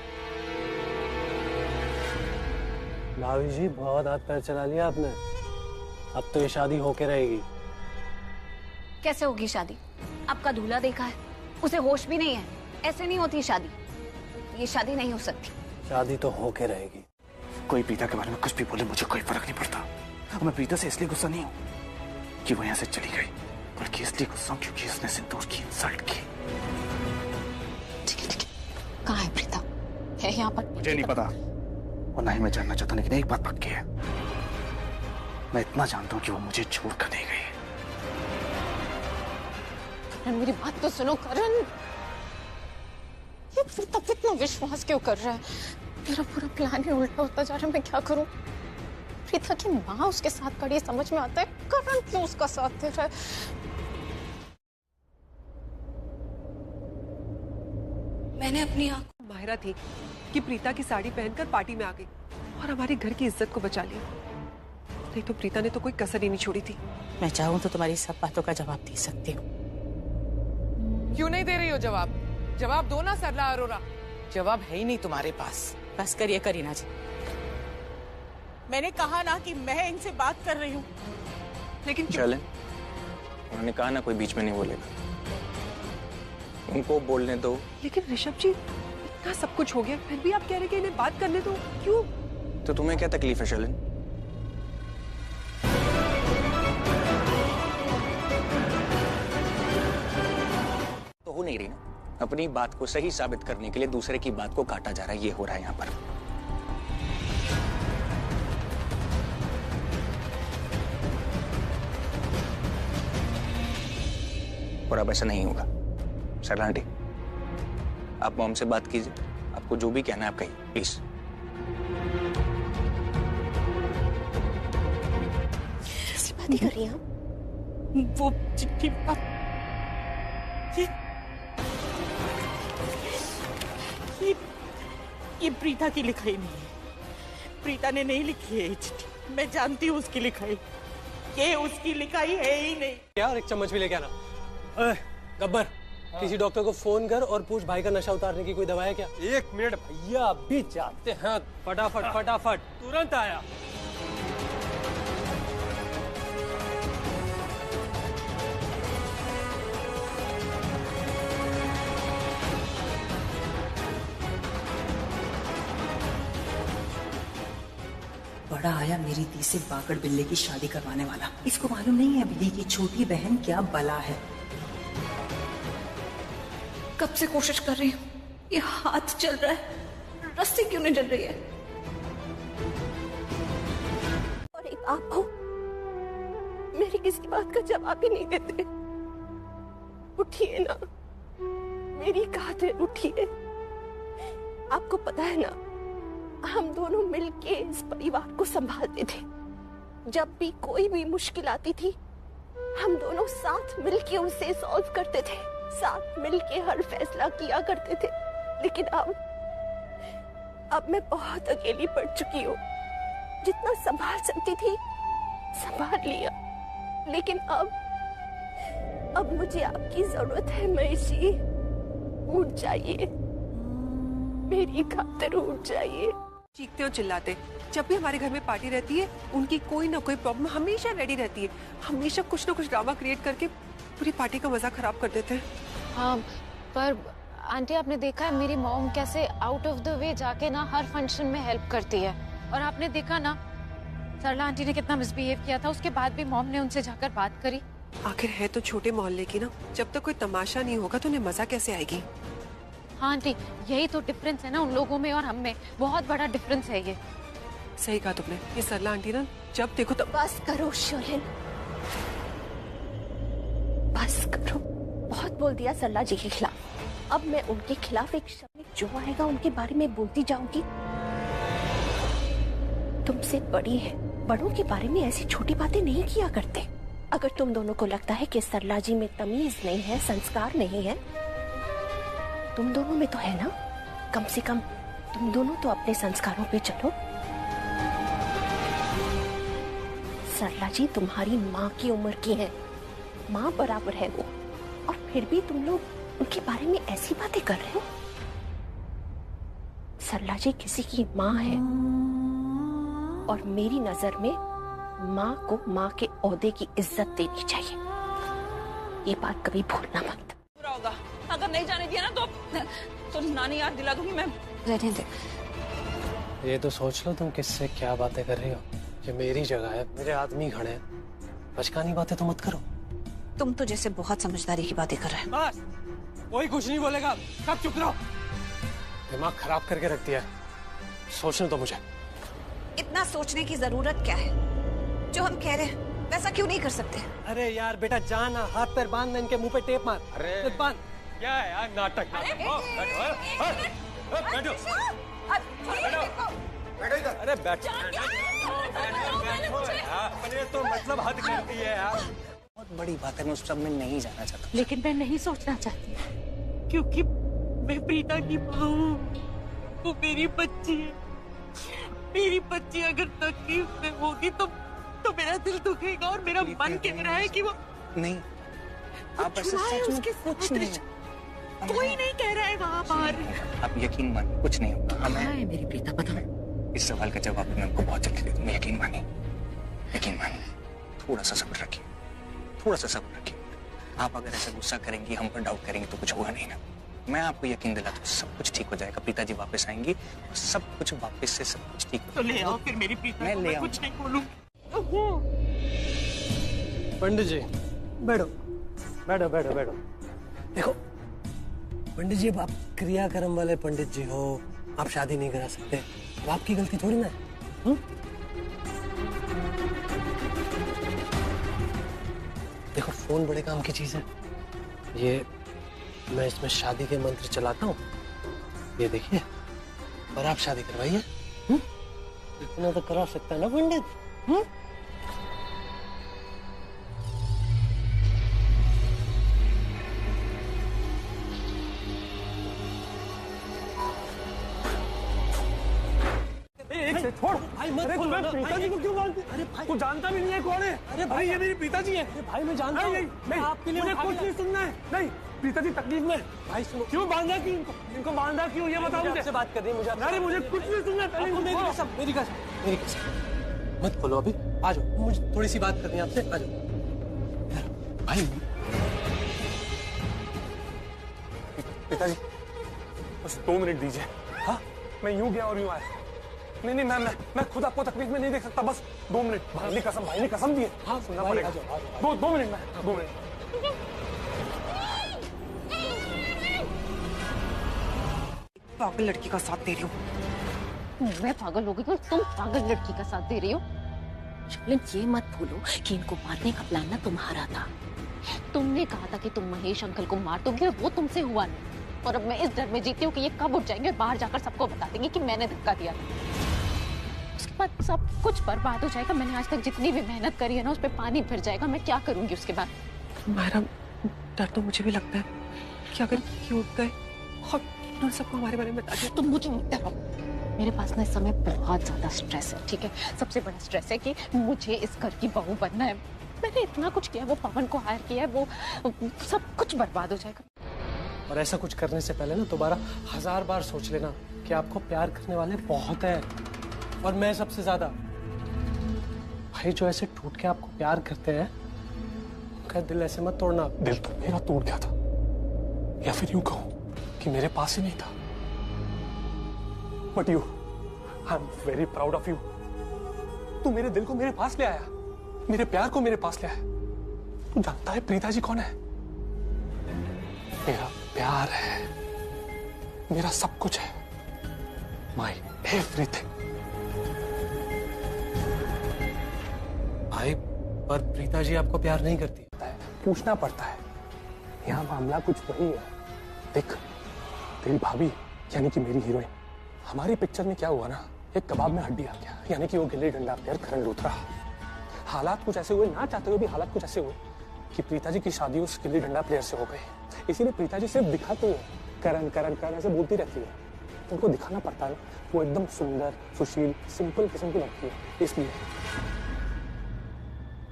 Speaker 1: भाभी जी, बहुत हाथ पैर चला लिया आपने। अब तो ये शादी होके रहेगी।
Speaker 5: कैसे होगी शादी? आपका दूल्हा देखा है, उसे होश भी नहीं है। ऐसे नहीं होती शादी, ये शादी नहीं हो सकती।
Speaker 1: शादी तो होके रहेगी।
Speaker 11: कोई प्रीता के बारे में कुछ भी बोले, मुझे कोई फर्क नहीं पड़ता। और मैं प्रीता से इसलिए गुस्सा नहीं हूँ कि वो यहाँ से चली गई, बल्कि इसलिए गुस्सा हूँ क्योंकि उसने सिंदूर की इंसल्ट की।
Speaker 6: ठीक है, कहाँ है प्रीता? है यहाँ पर?
Speaker 11: मुझे नहीं पता और ना ही मैं जानना चाहता, लेकिन एक बात पक्की है, मैं इतना जानता हूँ कि वो मुझे छोड़ कर नहीं गई।
Speaker 6: करण, मेरी बात तो सुनो करण। ये प्रीता पे इतना विश्वास क्यों कर रहा है? मेरा पूरा प्लान ही उल्टा होता जा रहा है। मैं क्या करूं? प्रीता की माँ उसके साथ खड़ी, समझ में आता है। करण क्यों उसका साथ दे रहा है?
Speaker 5: मैंने अपनी आंख
Speaker 3: माहिरा थी कि प्रीता की साड़ी पहनकर पार्टी में आ गई और हमारे घर की इज्जत को बचा लिया। नहीं तो प्रीता ने तो कोई कसर ही नहीं छोड़ी थी।
Speaker 10: मैं चाहूं तो तुम्हारी सब बातों का जवाब दे सकती हूँ।
Speaker 9: क्यों नहीं दे रही हो जवाब? जवाब दो ना सरला अरोरा, जवाब है ही नहीं तुम्हारे पास।
Speaker 10: बस करिए करीना जी, मैंने कहा ना कि मैं इनसे बात कर रही हूँ।
Speaker 3: लेकिन
Speaker 14: चलें, उन्होंने कहा ना कोई बीच में नहीं बोलेगा, उनको बोलने दो।
Speaker 3: लेकिन ऋषभ जी, इतना सब कुछ हो गया, फिर भी आप कह रहे कि इन्हें बात करने दो, क्यों?
Speaker 14: तो तुम्हें क्या तकलीफ है शैलन? तो हो नहीं रही ना, अपनी बात को सही साबित करने के लिए दूसरे की बात को काटा जा रहा है, ये हो रहा है यहाँ पर। और अब ऐसा नहीं होगा। सरला आंटी, आप मॉम से बात कीजिए, आपको जो भी कहना है आप कहिए प्लीज।
Speaker 12: बात ही कर रही हैं
Speaker 10: वो चिट्ठी ये प्रीता की लिखाई नहीं है। प्रीता ने नहीं लिखी है ये चिट्ठी, मैं जानती हूँ उसकी लिखाई, ये उसकी लिखाई है ही नहीं।
Speaker 1: यार एक चम्मच भी लेके आना। गब्बर, किसी डॉक्टर को फोन कर और पूछ भाई का नशा उतारने की कोई दवा है क्या? 1 मिनट भैया, अभी जाते हैं। फटाफट फटाफट, तुरंत आया।
Speaker 8: बड़ा आया मेरी दी से बागड़ बिल्ले की शादी करवाने वाला। इसको मालूम नहीं है बिल्ली की छोटी बहन क्या बला है।
Speaker 5: कब से कोशिश कर रही हूँ, ये हाथ चल रहा है, रस्सी क्यों नहीं जल रही है? और एक आप हो, मेरी किसी बात का जवाब ही नहीं देते। उठिए ना, मेरी खातिर उठिए। आपको पता है ना, हम दोनों मिलके इस परिवार को संभालते थे। जब भी कोई भी मुश्किल आती थी, हम दोनों साथ मिलके उसे सॉल्व करते थे, साथ मिलके हर फैसला किया करते थे। लेकिन अब मैं बहुत अकेली पड़ चुकी हूँ। जितना संभाल सकती थी संभाल लिया, लेकिन अब मुझे आपकी जरूरत है महेशी। उठ जाइए, मेरी खातिर उठ जाइए।
Speaker 3: चीखते और चिल्लाते, जब भी हमारे घर में पार्टी रहती है, उनकी कोई ना कोई प्रॉब्लम हमेशा रेडी रहती है। हमेशा कुछ ना कुछ ड्रामा क्रिएट करके पूरी पार्टी का मजा खराब कर देते हैं।
Speaker 6: हाँ, पर आंटी आपने देखा है मेरी मॉम कैसे आउट ऑफ द वे जाके ना हर फंक्शन में हेल्प करती है। और आपने देखा ना सरला आंटी ने कितना मिसबिहेव किया था, उसके बाद भी मॉम ने उनसे जाकर बात करी।
Speaker 3: आखिर है तो छोटे मोहल्ले की ना, जब तक कोई तमाशा नहीं होगा तो उन्हें मजा कैसे आएगी?
Speaker 6: हाँ आंटी, यही तो डिफरेंस है ना उन लोगों में और हम में, बहुत बड़ा डिफरेंस है ये।
Speaker 3: सही कहा तुमने। ये सरला आंटी ना जब देखो तब।
Speaker 12: बस करो शोलन, बस करो। बहुत बोल दिया सरला जी के खिलाफ। अब मैं उनके खिलाफ एक शब्द जो आएगा उनके बारे में बोलती जाऊंगी। तुमसे बड़ी है, बड़ों के बारे में ऐसी छोटी बातें नहीं किया करते। अगर तुम दोनों को लगता है कि सरला जी में तमीज नहीं है, संस्कार नहीं है, तुम दोनों में तो है ना। कम से कम तुम दोनों तो अपने संस्कारों पे चलो। सरला जी तुम्हारी माँ की उम्र की है, माँ बराबर है वो, और फिर भी तुम लोग उनके बारे में ऐसी बातें कर रहे हो। सरला जी किसी की माँ है, और मेरी नजर में माँ को माँ के ओहदे की इज्जत देनी चाहिए। ये बात कभी भूलना मत।
Speaker 10: बुरा होगा अगर नहीं जाने दिया ना तो नानी याद दिला दूंगी मैं।
Speaker 12: रहने दे।
Speaker 1: ये तो सोच लो तुम किससे क्या बातें कर रही हो। ये मेरी जगह है, मेरे आदमी खड़े हैं, बचकानी बातें तो मत करो।
Speaker 5: तुम तो जैसे बहुत समझदारी की बातें कर रहे हो।
Speaker 1: बस, कोई कुछ नहीं बोलेगा, सब चुप रहो। दिमाग खराब करके रख दिया है, सोचने तो मुझे।
Speaker 5: इतना सोचने की जरूरत क्या है? जो हम कह रहे हैं वैसा क्यों नहीं कर सकते?
Speaker 1: अरे यार बेटा, जाना, हाथ पैर बांध, इनके मुंह पे टेप मार। अरे बांध। क्या है यार, नाटक। अरे बैठो। अरे तो मतलब हद करती है यार।
Speaker 14: बहुत बड़ी बात है, मैं उस सब में नहीं जाना चाहता।
Speaker 10: लेकिन मैं नहीं सोचना चाहती, क्योंकि मैं प्रीता की माँ हूँ। वो मेरी बच्ची है। मेरी बच्ची अगर तकलीफ में होगी तो मेरा दिल दुखेगा और मेरा मन कह रहा है कि वो
Speaker 14: नहीं। आप ऐसे सच में कुछ नहीं,
Speaker 10: कोई नहीं कह रहा है वहाँ बाहर।
Speaker 14: आप यकीन मानिए, कुछ नहीं होगा। हमें
Speaker 5: है मेरी प्रीता, बताओ।
Speaker 14: इस सवाल का जवाब मैं आपको बहुत जल्दी दे दूंगा। यकीन मानिए, यकीन मानिए। थोड़ा सा सब्र रखिए, थोड़ा सा सब्र रखिए। आप अगर ऐसा गुस्सा करेंगी, हम पर डाउट करेंगे तो कुछ होगा नहीं ना। मैं आपको यकीन दिलाता हूँ, सब कुछ ठीक हो जाएगा। प्रीता जी वापस आएंगी और सब कुछ वापस से सब कुछ ठीक हो
Speaker 10: तो ले आओ फिर मेरी प्रीता को, मैं कुछ नहीं बोलूंगी।
Speaker 1: पंडित जी बैठो बैठो बैठो बैठो। देखो पंडित जी, अब आप क्रियाकर्म वाले पंडित जी हो, आप शादी नहीं करा सकते, अब आपकी गलती थोड़ी ना है। देखो, फोन बड़े काम की चीज है। ये मैं इसमें शादी के मंत्र चलाता हूँ, ये देखिए, और आप शादी करवाइए। इतना तो करा सकता है ना पंडित।
Speaker 15: छोड़ भाई, मत खोलो ना। पिताजी को क्यों मानते? अरे भाई, तू जानता भी नहीं है कौन है? अरे भाई, ये मेरे पिताजी है। भाई मैं जानता हूँ। नहीं, आपके लिए मुझे कुछ नहीं सुनना है। नहीं, पिताजी तकलीफ में। भाई सुनो, क्यों बांधा क्यों इनको बांधा क्यों, ये बताओ मुझे।
Speaker 1: बात कर रही है मुझे।
Speaker 15: अरे मुझे कुछ नहीं सुनना है। पहले
Speaker 1: मेरी कसम मत खोलो अभी। आ जाओ, मुझे थोड़ी सी बात करनी है आपसे। आ जाओ भाई।
Speaker 15: पिताजी बस 2 मिनट दीजिए। हाँ, मैं यूं गया और यूं आया। नहीं मैं खुद आपको तकलीफ में नहीं देख सकता। बस 2 मिनट। भाई ने कसम दी है। हाँ, सुनना पड़ेगा। 2 मिनट में 2 मिनट।
Speaker 3: पागल लड़की का साथ दे रही हूँ।
Speaker 6: मैं पागल हो गई हूँ, तुम पागल लड़की का साथ दे रही हो।
Speaker 12: शबनम, ये मत भूलो कि इनको मारने का प्लान ना तुम्हारा था।
Speaker 6: तुमने कहा था कि तुम महेश अंकल को मार दोगे, और वो तुमसे हुआ नहीं। और अब मैं इस डर में जीती हूँ कि ये कब उठ जाएंगे और बाहर जाकर सबको बता देंगे कि मैंने धक्का दिया था। उसके बाद सब कुछ बर्बाद हो जाएगा। मैंने आज तक जितनी भी मेहनत करी है ना, उस पर पानी फिर जाएगा। मैं क्या करूंगी उसके बाद?
Speaker 3: मायरा, डर तो मुझे भी लगता है कि अगर ये उठ गए और सबको हमारे बारे में बता दिया।
Speaker 6: तुम मुझे मत डराओ। मेरे पास ना इस समय बहुत ज्यादा स्ट्रेस है, ठीक है? सबसे बड़ा स्ट्रेस है कि मुझे इस घर की बहू बनना है। मैंने इतना कुछ किया, वो पवन को हायर किया है, वो सब कुछ बर्बाद हो जाएगा।
Speaker 1: और ऐसा कुछ करने से पहले ना दोबारा 1000 बार सोच लेना कि आपको प्यार करने वाले बहुत हैं, और मैं सबसे ज्यादा। भाई, जो ऐसे टूट के आपको प्यार करते हैं, उनका दिल ऐसे मत तोड़ना।
Speaker 15: दिल तो मेरा टूट गया था, या फिर यूं कहूं कि मेरे पास ही नहीं था। But you, I am very proud of you. तू मेरे दिल को मेरे पास ले आया, मेरे प्यार को मेरे पास ले आया। तू जानता है प्रीता जी कौन है? मेरा प्यार है, मेरा सब कुछ है, माई एवरीथिंग।
Speaker 1: भाई, पर प्रीता जी आपको प्यार नहीं करती।
Speaker 15: पूछना पड़ता है। यहाँ मामला कुछ वही है। देख, तेरी भाभी यानी कि मेरी हीरोइन, हमारी पिक्चर में क्या हुआ ना, एक कबाब में हड्डी आ गया, यानी कि वो गिल्ली डंडा प्लेयर करण लूथरा। हालात कुछ ऐसे हुए, ना चाहते हुए भी हालात कुछ ऐसे हुए कि प्रीता जी की शादी उस गिल्ली डंडा प्लेयर से हो गई। इसीलिए प्रीता जी सिर्फ दिखाते हुए करण करण करण ऐसे बोलती रहती है। उनको दिखाना पड़ता है वो एकदम सुंदर, सुशील, सिंपल किस्म की लगती है, इसलिए।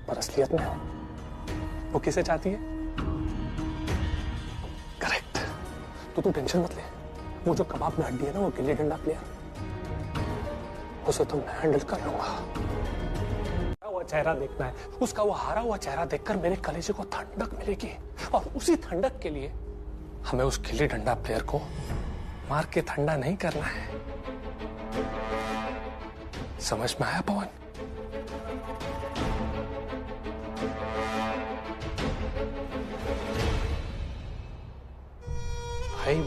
Speaker 15: पर असलियत में वो किसे चाहती है? करेक्ट। तो तू टेंशन मत ले। वो जो कबाब में हड्डी है ना, वो गिल्ली डंडा प्लेयर, उसे तो मैं हैंडल कर लूंगा। चेहरा देखना है, उसका वो हारा हुआ चेहरा देखकर मेरे कलेजे को ठंडक मिलेगी, और उसी ठंडक के लिए हमें उस गिल्ली डंडा प्लेयर को मार के ठंडा नहीं करना है। समझ में आया पवन?
Speaker 1: भाई,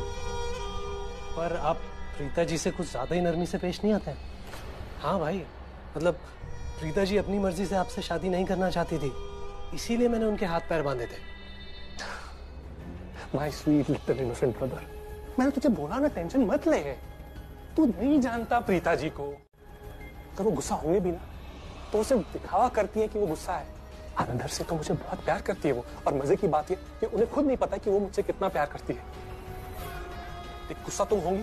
Speaker 1: पर आप प्रीता जी से कुछ ज्यादा ही नरमी से पेश नहीं आते हैं। हाँ भाई, मतलब प्रीता जी अपनी मर्जी से आपसे शादी नहीं करना चाहती थी, इसीलिए मैंने उनके हाथ पैर बांधे थे।
Speaker 15: My sweet little innocent brother, मैंने तुझे बोला ना, टेंशन मत ले। तू नहीं जानता प्रीता जी को। अगर वो गुस्सा होंगे भी ना, तो सिर्फ दिखावा करती है कि वो गुस्सा है। अंदर से तो मुझे बहुत प्यार करती है वो। और मजे की बात ये कि उन्हें खुद नहीं पता कि वो मुझसे कितना प्यार करती है। देख, गुस्सा तुम होंगी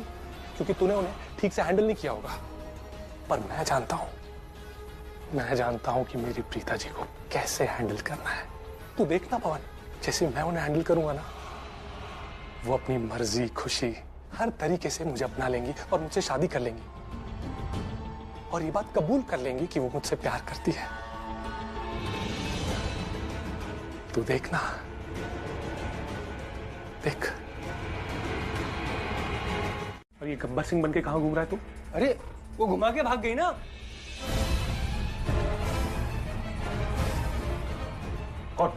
Speaker 15: क्योंकि तूने उन्हें ठीक से हैंडल नहीं किया होगा, पर मैं जानता हूं कि मेरी प्रीता जी को कैसे हैंडल करना है। तू देखना पवन, जैसे मैं उन्हें हैंडल करूंगा ना, वो अपनी मर्जी, खुशी, हर तरीके से मुझे अपना लेंगी और मुझसे शादी कर लेंगी, और ये बात कबूल कर लेंगी कि वो मुझसे प्यार करती है। तू देखना, देख। और ये गब्बर सिंह बनके कहां घूम रहा है तू?
Speaker 1: अरे, वो घुमा के भाग गई ना।
Speaker 15: कौन?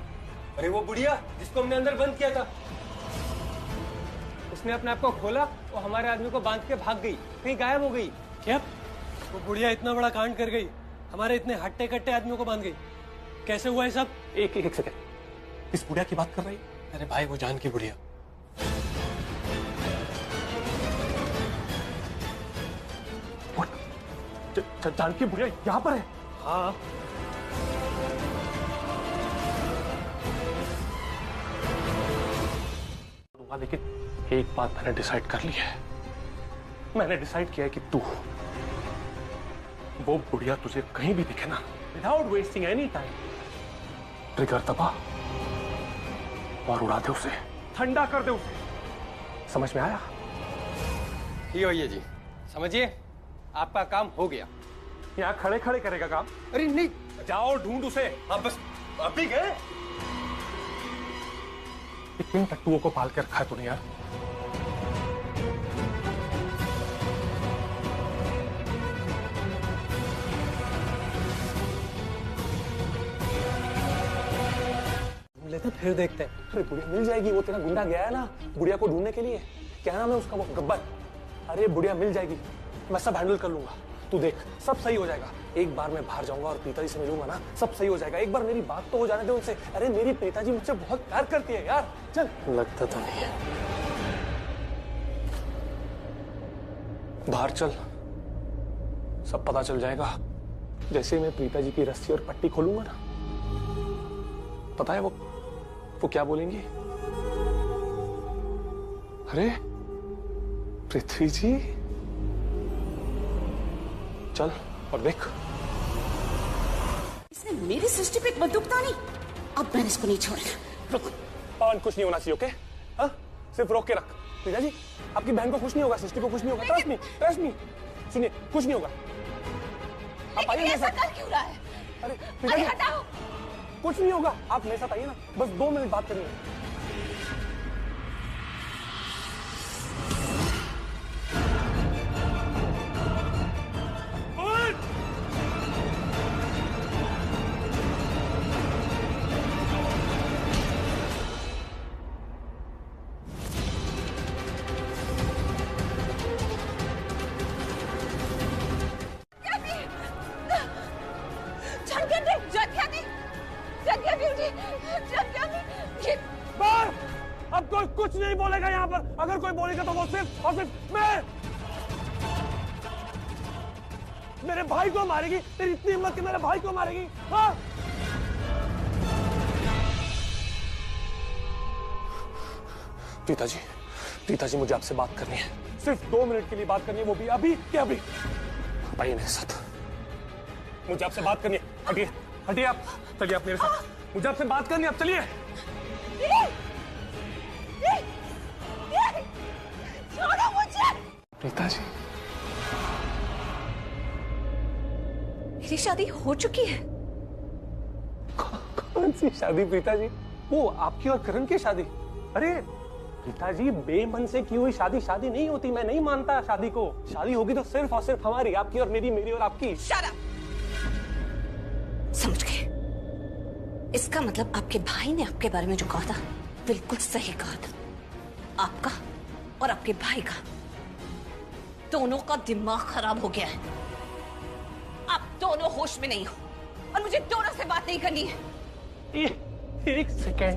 Speaker 1: अरे वो बुढ़िया जिसको हमने अंदर बंद किया था। उसने अपने आप को खोला और हमारे आदमी को बांध के भाग गई, कहीं गायब हो गई। क्या वो बुढ़िया इतना बड़ा कांड कर गई, हमारे इतने हट्टे कट्टे आदमियों को बांध गई? कैसे हुआ है सब?
Speaker 15: एक सेकंड, किस बुढ़िया की बात कर रही?
Speaker 13: अरे भाई वो जान की बुढ़िया।
Speaker 15: जान की बुढ़िया यहाँ पर है?
Speaker 1: हाँ।
Speaker 15: लेकिन एक बात मैंने डिसाइड कर ली है। मैंने डिसाइड किया है कि तू वो बुढ़िया तुझे कहीं भी दिखे ना, without wasting any time trigger दबा और उड़ा दे उसे, ठंडा कर दे उसे। समझ में आया?
Speaker 1: ये होइए जी, समझिए आपका काम हो गया।
Speaker 15: यहाँ खड़े खड़े करेगा काम?
Speaker 1: अरे नहीं,
Speaker 15: जाओ ढूंढ उसे।
Speaker 1: आप बस अभी गए।
Speaker 15: किन टट्टुओं को पाल के रखा है तूने यार?
Speaker 1: लेते फिर देखते हैं।
Speaker 15: अरे बुढ़िया मिल जाएगी, वो तेरा गुंडा गया है ना बुढ़िया को ढूंढने के लिए। क्या नाम है उसका? वो गब्बर। अरे बुढ़िया मिल जाएगी, मैं सब हैंडल कर लूंगा। तू देख सब सही हो जाएगा। एक बार मैं बाहर जाऊंगा और प्रीता जी से मिलूंगा ना, सब सही हो जाएगा। एक बार मेरी बात तो हो जाने दे उनसे। अरे मेरी प्रीता जी मुझसे बहुत प्यार करती है यार। चल।
Speaker 13: लगता तो नहीं है।
Speaker 15: बाहर चल, सब पता चल जाएगा। जैसे मैं प्रीता जी की रस्सी और पट्टी खोलूंगा ना, पता है वो क्या बोलेंगी? अरे पृथ्वी जी, चल और देख।
Speaker 12: इसने मेरी सृष्टि पे एक बंदूक तानी, अब मैंने इसको नहीं छोड़ना।
Speaker 15: रुक, पवन कुछ नहीं होना चाहिए, ओके? हाँ, सिर्फ रोक के रख। प्रीता जी, आपकी बहन को कुछ नहीं होगा, सृष्टि को कुछ नहीं होगा। ट्रस्ट मी, सुनिए, कुछ नहीं होगा। आप आइए मेरे साथ।
Speaker 12: कर क्यों रहा है?
Speaker 15: अरे प्रीता जी,
Speaker 12: हटाओ।
Speaker 15: कुछ नहीं होगा, आप मेरे साथ आइए ना, बस 2 मिनट बात करनी है। अब कोई कुछ नहीं बोलेगा यहाँ पर। अगर कोई बोलेगा तो वो सिर्फ और सिर्फ मैं। मेरे भाई को मारेगी? तेरी इतनी हिम्मत कि मेरे भाई को मारेगी? हाँ? प्रीता जी मुझे आपसे बात करनी है, सिर्फ 2 मिनट के लिए बात करनी है, वो भी अभी के अभी। आइए मेरे साथ, मुझे आपसे बात करनी है। हटिए हटिए, आप चलिए, आप मेरे साथ, मुझे आपसे बात करनी है, आप चलिए।
Speaker 12: छोड़ो मुझे।
Speaker 15: प्रीता जी,
Speaker 5: मेरी शादी हो चुकी है।
Speaker 15: कौन सी शादी प्रीता जी? वो आपकी और करण की शादी? अरे प्रीता जी, बेमन से की हुई शादी शादी नहीं होती। मैं नहीं मानता शादी को। शादी होगी तो सिर्फ और सिर्फ हमारी, आपकी और मेरी, मेरी और आपकी।
Speaker 5: Shut up! समझ गए? इसका मतलब आपके भाई ने आपके बारे में जो कहा था बिल्कुल सही कहा था। आपका और आपके भाई का दोनों का दिमाग खराब हो गया है। आप दोनों होश में नहीं हो और मुझे दोनों से बात नहीं करनी है।
Speaker 15: एक सेकेंड,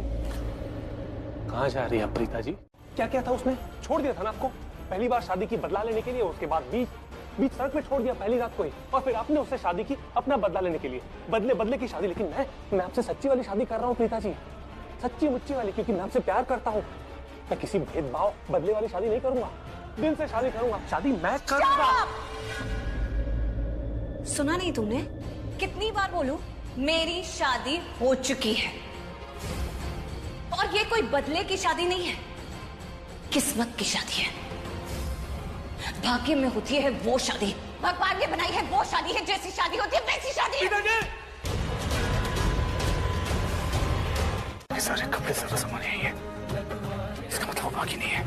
Speaker 15: कहाँ जा रही है प्रीता जी? क्या क्या था उसने? छोड़ दिया था ना आपको पहली बार शादी की बदला लेने के लिए, उसके बाद बीच सड़क में छोड़ दिया पहली रात को ही, और फिर आपने उससे शादी की अपना बदला लेने के लिए। बदले की शादी। लेकिन मैं आपसे सच्ची वाली शादी कर रहा हूँ प्रीता जी, सच्ची मुच्ची वाली, क्योंकि मैं आपसे प्यार करता हूँ। मैं किसी भेदभाव बदले वाली शादी नहीं करूंगा, दिल से शादी करूंगा। शादी मैं करूंगा।
Speaker 5: सुना नहीं तुमने? कितनी बार बोलूं? मेरी शादी हो चुकी है और ये कोई बदले की शादी नहीं है, किस्मत की शादी है। भाग्य में होती है वो शादी, भगवान ने बनाई है वो शादी है, जैसी शादी होती है वैसी शादी है।
Speaker 14: ये सारे कपड़े सारा सामान यही है, इसका मतलब वो बाकी नहीं है।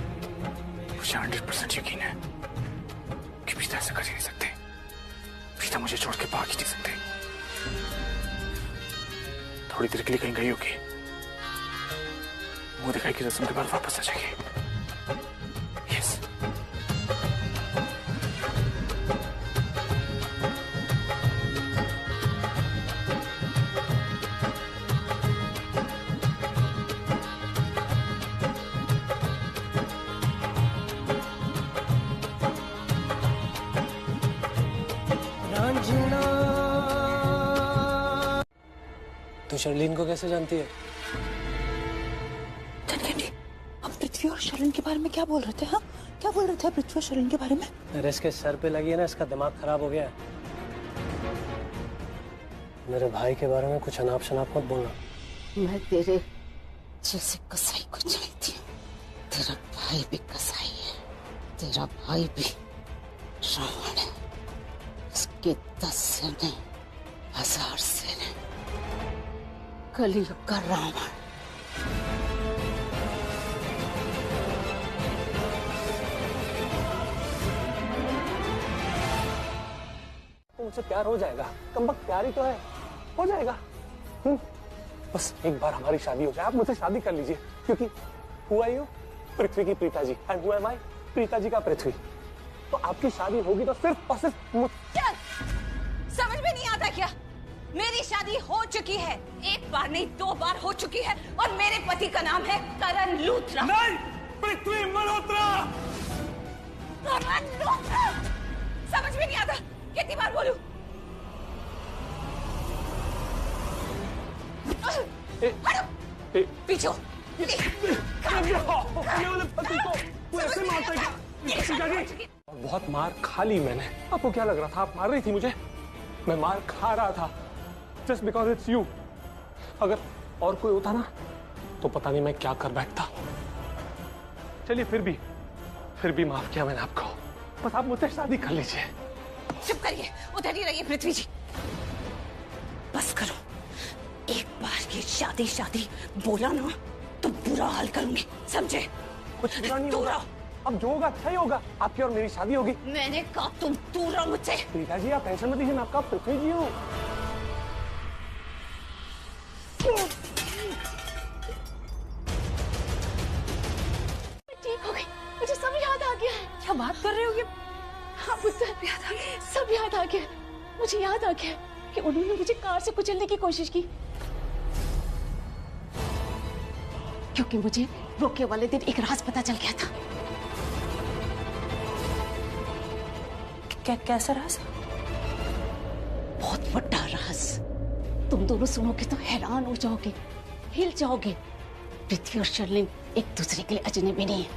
Speaker 14: मुझे 100% यकीन है कि प्रीता ऐसा कर ही नहीं सकते। प्रीता मुझे छोड़ के भाग ही नहीं सकते। थोड़ी देर के लिए कहीं गई होगी, मुंह दिखाई की रस्म के बाद वापस आ जाएगी।
Speaker 1: तू शर्लीन को कैसे जानती है?
Speaker 8: हम पृथ्वी और शर्लिन के बारे में क्या बोल रहे थे? हाँ, क्या बोल रहे थे पृथ्वी और शर्लिन के बारे में?
Speaker 1: अरे इसके सर पे लगी है ना, इसका दिमाग खराब हो गया है। मेरे भाई के बारे में कुछ अनाप शनाप मत बोलना।
Speaker 12: मैं तेरे जैसे कसाई को चाहती हूँ। तेरा भाई भी कसाई है, तेरा भाई भी रावण है। इसके 10 से नहीं 1000 से नहीं, कलयुग का रावण।
Speaker 15: मुझसे प्यार हो जाएगा, कम वक्त प्यार ही तो है, हो जाएगा। बस एक बार हमारी शादी हो जाए, आप मुझसे शादी कर लीजिए, क्योंकि हुआ ही हो पृथ्वी की Preeta ji and who am आई, प्रीता जी का पृथ्वी। तो आपकी शादी होगी तो सिर्फ और सिर्फ
Speaker 5: समझ में नहीं आता क्या? मेरी शादी हो चुकी है, एक बार नहीं 2 बार हो चुकी है, और मेरे पति का नाम है करण लूथरा।
Speaker 15: नहीं, पृथ्वी मल्होत्रा।
Speaker 5: करण लूथरा, समझ में नहीं आता, कितनी बार बोलूं? पीछे
Speaker 15: बहुत मार खा ली मैंने। आपको क्या लग रहा था आप मार रही थी मुझे? मैं मार खा रहा था जस्ट बिकॉज इट्स यू। अगर और कोई होता ना तो पता नहीं मैं क्या कर बैठता। चलिए फिर भी माफ किया मैंने आपको। बस आप मुझसे शादी कर लीजिए।
Speaker 5: चुप करिए, उधर ही रहिए पृथ्वी जी। बस करो, एक बार ये शादी बोला ना तो बुरा हाल करूंगी, समझे?
Speaker 15: कुछ बुरा नहीं होगा, अब जो होगा अच्छा ही होगा। आपकी और मेरी शादी होगी।
Speaker 5: मैंने कहा तुम दूर रहो मुझसे।
Speaker 15: प्रीता जी आप टेंशन मत लीजिए, मैं आपका पृथ्वी जी हूँ।
Speaker 12: ठीक हो गई, मुझे सब याद आ गया है।
Speaker 3: क्या बात कर रहे हो ये?
Speaker 12: हाँ, मुझे सब याद आ गया। मुझे याद आ गया कि उन्होंने मुझे कार से कुचलने की कोशिश की, क्योंकि मुझे रोके वाले दिन एक राज पता चल गया था।
Speaker 3: कैसा राज?
Speaker 12: बहुत बड़ा राज। तुम दोनों सुनोगे तो हैरान हो जाओगे, हिल जाओगे। पृथ्वी और शर्लिन एक दूसरे के लिए अजनबी नहीं है,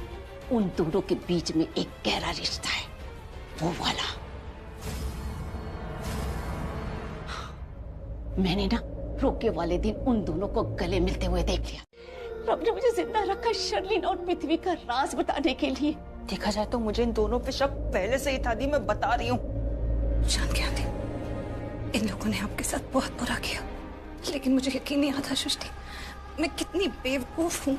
Speaker 12: उन दोनों के बीच में एक गहरा रिश्ता है, वो वाला। मैंने ना रोके वाले दिन उन दोनों को गले मिलते हुए देख लिया। रब ने मुझे जिंदा रखा शर्लिन और पृथ्वी का राज बताने के लिए।
Speaker 3: देखा जाए तो मुझे इन दोनों पे शक पहले से ही था दी, मैं बता रही हूँ।
Speaker 5: जान क्या थी, इन लोगों ने आपके साथ बहुत बुरा किया, लेकिन मुझे यकीन नहीं आता सृष्टि, मैं कितनी बेवकूफ हूँ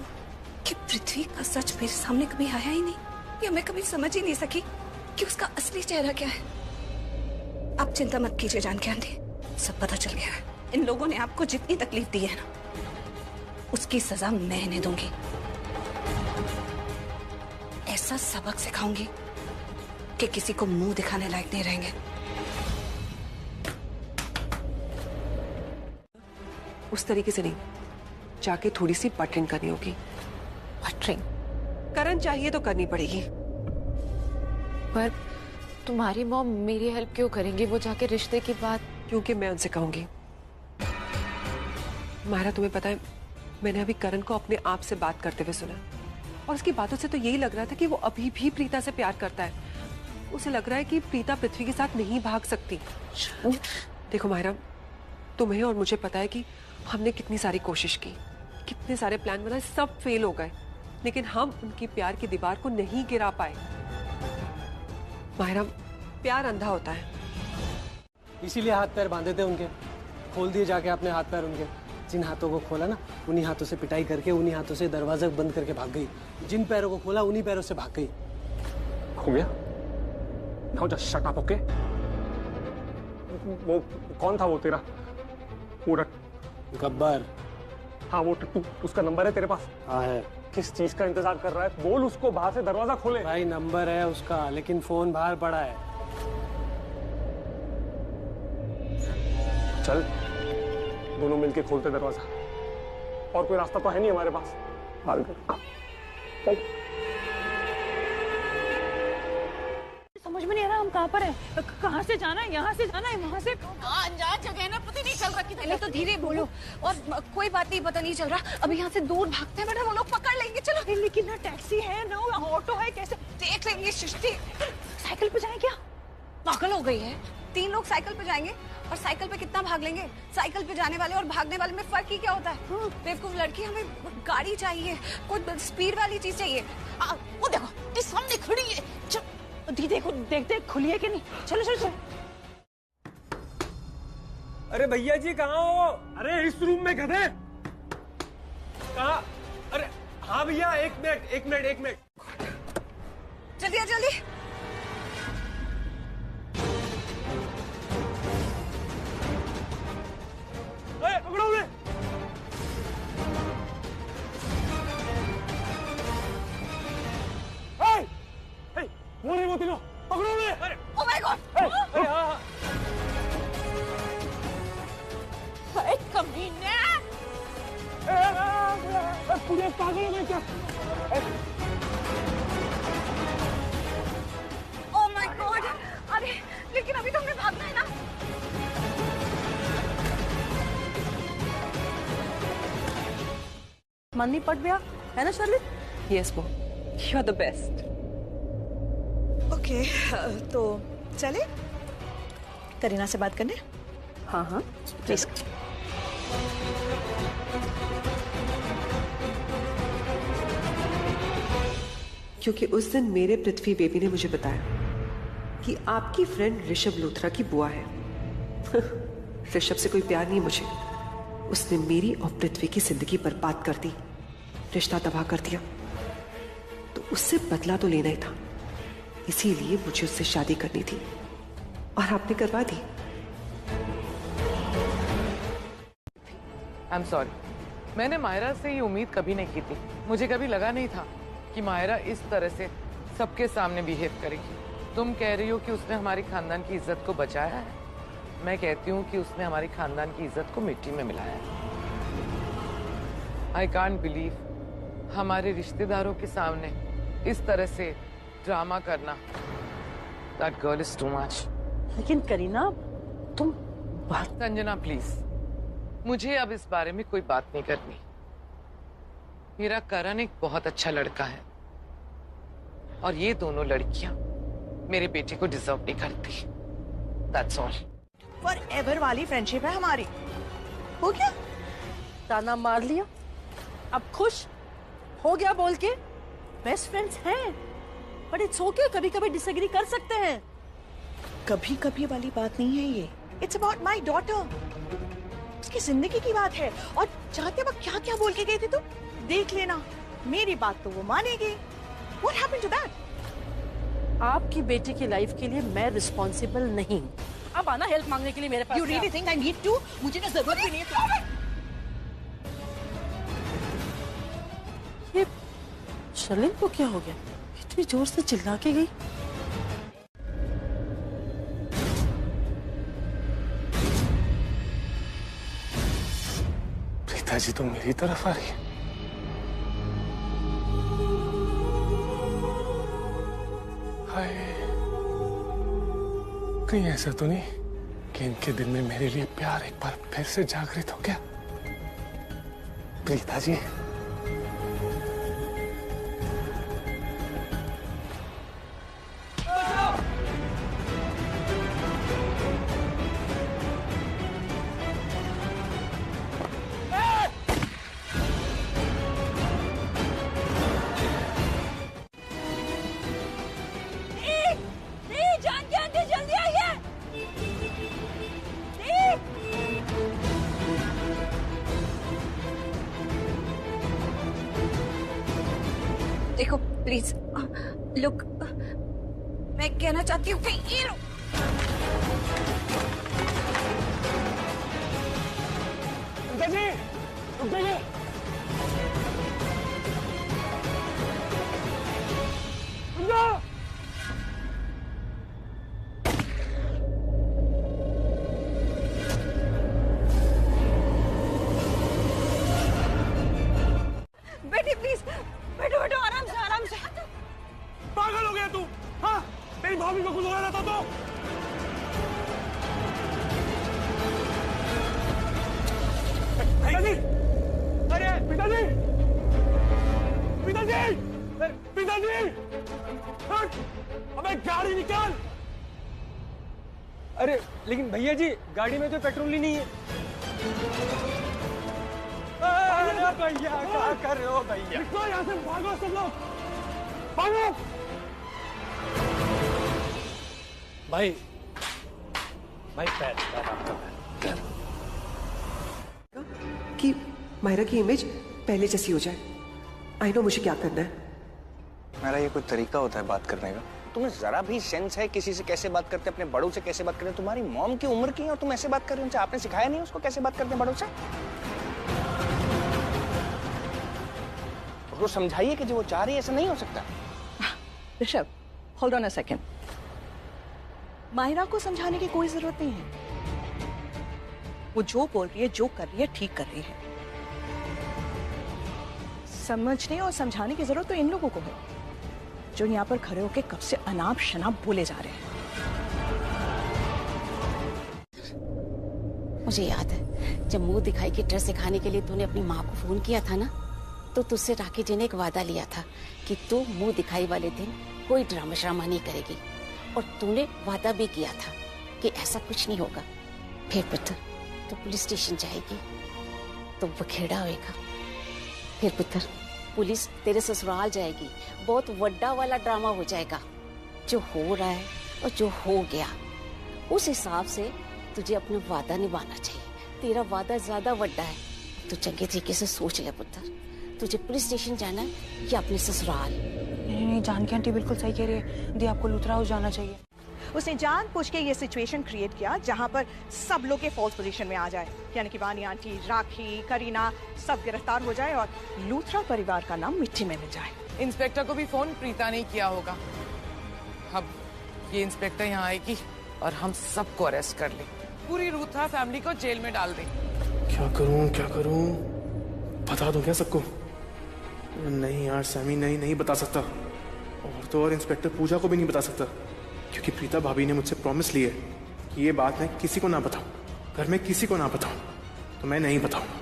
Speaker 5: कि पृथ्वी का सच मेरे सामने कभी आया ही नहीं, या मैं कभी समझ ही नहीं सकी कि उसका असली चेहरा क्या है। आप चिंता मत कीजिए जान के आंटी, सब पता चल गया है। इन लोगों ने आपको जितनी तकलीफ दी है ना, उसकी सजा मैं इन्हें दूंगी। ऐसा सबक सिखाऊंगी कि किसी को मुंह दिखाने लायक नहीं रहेंगे।
Speaker 3: उस तरीके से नहीं, जाके थोड़ी सी बटरिंग करनी होगी।
Speaker 12: बटरिंग?
Speaker 3: करण चाहिए तो करनी पड़ेगी।
Speaker 6: पर तुम्हारी मॉम मेरी हेल्प क्यों करेंगी? वो जाके रिश्ते की बात।
Speaker 3: क्योंकि मैं उनसे कहूंगी। मायरा, तुम्हें पता है, मैंने अभी करण को अपने आप से बात करते हुए सुना, और उसकी बातों से तो यही लग रहा था कि वो अभी भी प्रीता से प्यार करता है। उसे लग रहा है कि प्रीता पृथ्वी के साथ नहीं भाग सकती। देखो मायरा, तुम्हें और मुझे पता है कि हमने कितनी सारी कोशिश की, कितने सारे प्लान बनाए, सब फेल हो गए, लेकिन हम उनकी प्यार की दीवार को नहीं गिरा पाए। मायरा, प्यार अंधा होता है।
Speaker 1: इसीलिए हाथ पैर बांधे थे उनके, खोल दिए जाके अपने हाथ पैर उनके। जिन हाथों को खोला ना, उन्हीं हाथों से पिटाई करके, उन्हीं हाथों से दरवाजा बंद करके भाग गई। जिन पैरों को खोला, उन्हीं पैरों से भाग गई।
Speaker 15: हो गया? Now just shut up, okay? वो कौन था वो तेरा? वो
Speaker 1: गब्बर।
Speaker 15: हाँ, वो टट्टू, उसका नंबर है तेरे पास?
Speaker 1: हाँ है।
Speaker 15: किस चीज का इंतजार कर रहा है? बोल उसको बाहर से दरवाजा खोले।
Speaker 1: भाई नंबर है उसका, लेकिन फोन बाहर पड़ा है।
Speaker 15: चल, दोनों मिलके खोलते दरवाजा। और कोई रास्ता तो है नहीं हमारे पास। चल।
Speaker 4: समझ में नहीं आ रहा,
Speaker 10: हम कहाँ पर हैं? कहाँ से जाना है? यहाँ से जाना है, वहाँ से?
Speaker 4: अनजान जगह है ना, पता नहीं चल रहा किधर। तो धीरे बोलो। और कोई बात नहीं, पता नहीं चल रहा। अभी यहाँ से दूर भागते हैं बेटा, वो लोग पकड़ लेंगे। चलो।
Speaker 10: लेकिन ना टैक्सी है ना ऑटो है, कैसे
Speaker 4: देख लेंगे। सृष्टि साइकिल पे जाए क्या? पागल हो गई है? 3 लोग साइकिल पे जाएंगे और साइकिल पे कितना भाग लेंगे? साइकिल पे जाने वाले और भागने वाले में फर्क ही क्या होता है? बेवकूफ लड़की, हमें गाड़ी चाहिए, कोई स्पीड वाली चीज चाहिए।
Speaker 10: वो देखो, ये सामने खड़ी है। चल दीदी को देखते खुली है कि नहीं। चलो चलो चलो।
Speaker 1: अरे भैया जी कहाँ हो? अरे इस रूम में गधे कहाँ? अरे हाँ भैया, एक मिनट।
Speaker 4: जल्दी जल्दी।
Speaker 1: पकड़ो उन्हें। वो नहीं, वो तीनों पकड़ो उन्हें। अरे
Speaker 4: ओह माय गॉड।
Speaker 1: अरे हाँ।
Speaker 10: कमीने।
Speaker 1: पूरे पागल हो गए क्या?
Speaker 4: Oh my God. अरे लेकिन अभी तो हमें भागना है ना।
Speaker 10: मन नहीं पड़ गया है ना शर्लिन?
Speaker 3: यस वो, you are the best.
Speaker 7: Okay, तो चले करीना से बात करने?
Speaker 3: हाँ
Speaker 7: प्लीज।
Speaker 3: क्योंकि उस दिन मेरे पृथ्वी बेबी ने मुझे बताया कि आपकी फ्रेंड ऋषभ लूथरा की बुआ है। ऋषभ से कोई प्यार नहीं मुझे, उसने मेरी और पृथ्वी की जिंदगी बर्बाद कर दी, रिश्ता तबाह कर दिया। तो उससे बदला तो लेना ही था, इसीलिए मुझे उससे शादी करनी थी और आपने करवा दी।
Speaker 9: आई एम सॉरी, मैंने मायरा से ये उम्मीद कभी नहीं की थी। मुझे कभी लगा नहीं था कि मायरा इस तरह से सबके सामने बिहेव करेगी। तुम कह रही हो कि उसने हमारी खानदान की इज्जत को बचाया है, मैं कहती हूँ कि उसने हमारी खानदान की इज्जत को मिट्टी में मिलाया है। आई कांट बिलीव हमारे रिश्तेदारों के सामने इस तरह से ड्रामा करना। That girl is too much.
Speaker 10: लेकिन करीना तुम
Speaker 9: संजना प्लीज, मुझे अब इस बारे में कोई बात नहीं करनी। मेरा करण एक बहुत अच्छा लड़का है और ये दोनों लड़कियां मेरे बेटे को डिजर्व नहीं करती। That's all.
Speaker 7: फॉरएवर वाली फ्रेंडशिप है हमारी। हो गया?
Speaker 10: ताना मार लिया, अब खुश हो गया बोल के? बेस्ट फ्रेंड्स हैं, बट इट्स ओके, कभी कभी डिसएग्री कर सकते हैं।
Speaker 7: कभी कभी वाली बात नहीं है ये। इट्स अबाउट माई डॉटर, उसकी जिंदगी की बात है। और चाहते वक्त क्या क्या बोल के गई थी तुम? देख लेना, मेरी बात तो वो मानेगी। What happened to that?
Speaker 10: आपकी बेटी की लाइफ के लिए मैं रिस्पॉन्सिबल नहीं। अब आना हेल्प मांगने के लिए मेरे पास।
Speaker 7: You really think I need to? मुझे ना जरूरत भी नहीं है।
Speaker 10: ये शर्लिन को क्या हो गया? इतनी जोर से चिल्ला के गई।
Speaker 15: प्रीता जी तो मेरी तरफ आ रही है। हाय, कहीं ऐसा तो नहीं कि इनके दिल में मेरे लिए प्यार एक बार फिर से जागृत हो गया? प्रीता जी,
Speaker 5: देखो प्लीज, लुक, मैं कहना चाहती हूँ कि ये लो।
Speaker 15: भाभी को कुछ हो रहा था तो पिताजी, अरे पिताजी, पिताजी, पिताजी, अबे गाड़ी निकाल।
Speaker 16: अरे लेकिन भैया जी गाड़ी में तो पेट्रोल ही नहीं है। अरे भैया क्या कर रहे हो भैया?
Speaker 15: निकलो यहाँ से, भागो सब लोग, भागो।
Speaker 1: भाई पैर आपका पैर
Speaker 3: कि मायरा की इमेज पहले जैसी हो जाए। आई नो मुझे क्या करना है।
Speaker 14: मेरा ये कोई तरीका होता है बात करने का? तुम्हें जरा भी सेंस है किसी से कैसे बात करते हैं, अपने बड़ों से कैसे बात करते हैं? तुम्हारी मॉम की उम्र की है और तुम ऐसे बात कर रहे हो उनसे? आपने सिखाया नहीं उसको कैसे बात करते हैं बड़ों से? उसको समझाइए कि जो वो चाह रही है ऐसा नहीं हो सकता।
Speaker 7: Rishabh, hold on a second. Myra को समझाने की कोई जरूरत नहीं है। वो जो बोल रही है, जो कर रही है, ठीक कर रही है। समझने और समझाने की जरूरत तो इन लोगों को है जो यहाँ पर खड़े होकर कब से अनाप शनाप बोले जा रहे हैं।
Speaker 12: मुझे याद है जब मुंह दिखाई की ड्रेस दिखाने के लिए तूने अपनी माँ को फोन किया था ना, तो तुझसे राखी जी ने एक वादा लिया था कि तू मुंह दिखाई वाले दिन कोई ड्रामा श्रामा नहीं करेगी, और तूने वादा भी किया था कि ऐसा कुछ नहीं होगा। फिर पुत्र तो पुलिस स्टेशन जाएगी तो बखेड़ा होएगा। फिर पुत्र पुलिस तेरे ससुराल जाएगी, बहुत बड़ा वाला ड्रामा हो जाएगा। जो हो रहा है और जो हो गया उस हिसाब से तुझे अपना वादा निभाना चाहिए। तेरा वादा ज्यादा बड़ा है, तू चंगे तरीके से सोच ले पुत्र। तुझे पुलिस स्टेशन जाना है या अपने ससुराल?
Speaker 7: नहीं, जानकी आंटी बिल्कुल सही कह रही है। दी आपको लुथरा हाउस जाना चाहिए। उसने जानबूझ के ये सिचुएशन क्रिएट किया जहां पर सब लोग के फॉल्स पोजीशन में आ जाए, यानी कि वानी आंटी, राखी, करीना सब गिरफ्तार हो जाए और लूथरा परिवार का नाम मिट्टी में मिल जाए।
Speaker 9: इंस्पेक्टर को भी फोन प्रीता ने किया होगा। अब ये इंस्पेक्टर यहाँ आएगी और हम सबको अरेस्ट कर ले, पूरी लूथरा फैमिली को जेल में डाल दे।
Speaker 15: क्या करूं? बता दूं क्या सबको? नहीं यार सैमी, नहीं बता सकता। और तो और इंस्पेक्टर पूजा को भी नहीं बता सकता, क्योंकि प्रीता भाभी ने मुझसे प्रॉमिस ली है कि ये बात मैं किसी को ना बताऊं, घर में किसी को ना बताऊं, तो मैं नहीं बताऊंगा।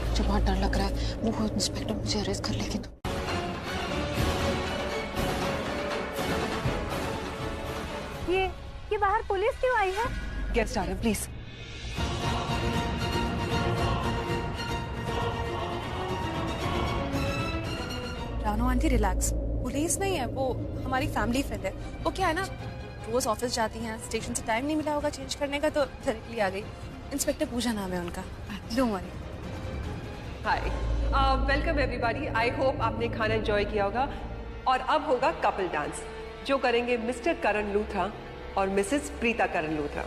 Speaker 6: मुझे बहुत डर लग रहा है, वो इंस्पेक्टर मुझे अरेस्ट कर लेगी तो।
Speaker 17: ये बाहर पुलिस क्यों आई है?
Speaker 3: गेस्ट आ रहे हैं, प्लीज।
Speaker 18: रानो आंटी रिलैक्स, पुलिस नहीं है, वो हमारी फैमिली फ्रेंड है। वो क्या है ना, रोज ऑफिस जाती हैं, स्टेशन से टाइम नहीं मिला होगा चेंज करने का तो डायरेक्टली आ गई। इंस्पेक्टर पूजा नाम है उनका। Don't worry.
Speaker 3: Hi, welcome everybody. I hope आपने खाना एंजॉय किया होगा। और अब होगा कपल डांस जो करेंगे मिस्टर करण लूथरा और मिसेस प्रीता करण लूथरा।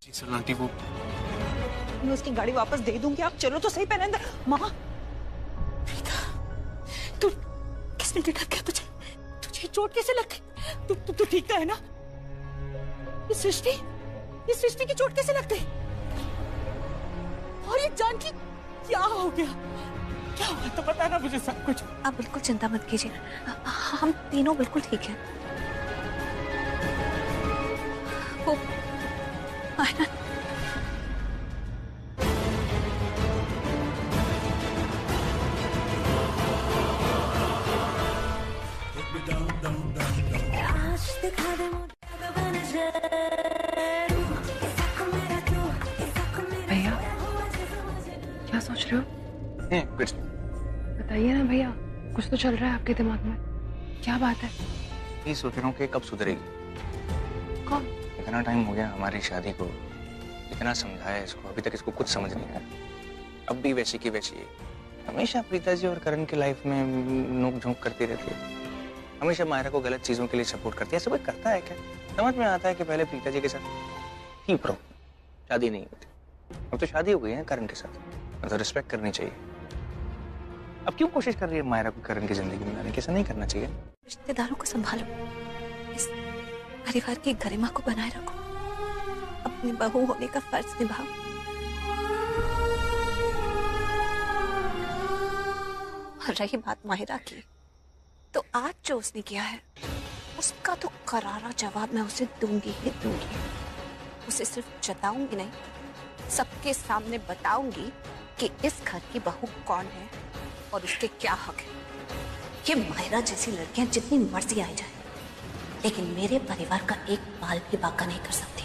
Speaker 11: जी सर आंटी, वो
Speaker 7: मैं उसकी गाड़ी वापस दे दूंगी, आप चलो तो सही पहले अंदर। माँ, तू किसने देखा क्या तुझे? तुझे चोट कैसे लग गई? तू ठीक तो है ना? इस सृष्टि की चोट कैसे लग गई? और ये जानकी क्या हो गया? क्या हुआ तो बताना मुझे सब कुछ।
Speaker 18: आप बिल्कुल चिंता मत कीजिए, हम तीनों बिल्कुल ठीक हैं। वो आयना
Speaker 19: भैया क्या सोच रहे हो?
Speaker 14: कुछ
Speaker 19: बताइए ना भैया, कुछ तो चल रहा है आपके दिमाग में। क्या बात है?
Speaker 14: ये सोच रहा हूँ कि कब सुधरेगी।
Speaker 19: कौन?
Speaker 14: इतना टाइम हो गया हमारी शादी को, इतना समझाया इसको, अभी तक इसको कुछ समझ नहीं आया। अब भी वैसी की वैसी है। हमेशा प्रीता जी और करण की लाइफ में नोक झोंक करती रहती है, हमेशा मायरा को गलत चीजों के लिए सपोर्ट करती है। ऐसा कोई करता है क्या? समझ में आता है कि पहले प्रीता जी के साथ ही प्रॉब्लम, शादी नहीं होती। अब तो शादी हो गई है करण के साथ, तो रिस्पेक्ट करनी चाहिए। अब क्यों कोशिश कर रही है मायरा को करण की जिंदगी में लाने की? ऐसा नहीं करना चाहिए।
Speaker 18: रिश्तेदारों को संभालो, इस परिवार की गरिमा को बनाए रखो, अपनी बहू होने का फर्ज निभाओ।
Speaker 5: और रही बात माहिरा की, तो आज जो उसने किया है उसका तो करारा जवाब मैं उसे दूंगी ही दूंगी। उसे सिर्फ जताऊंगी नहीं, सबके सामने बताऊंगी कि इस घर की बहू कौन है और उसके क्या हक है। ये माहिरा जैसी लड़कियां जितनी मर्जी आई जाए, लेकिन मेरे परिवार का एक बाल भी बाका नहीं कर सकती।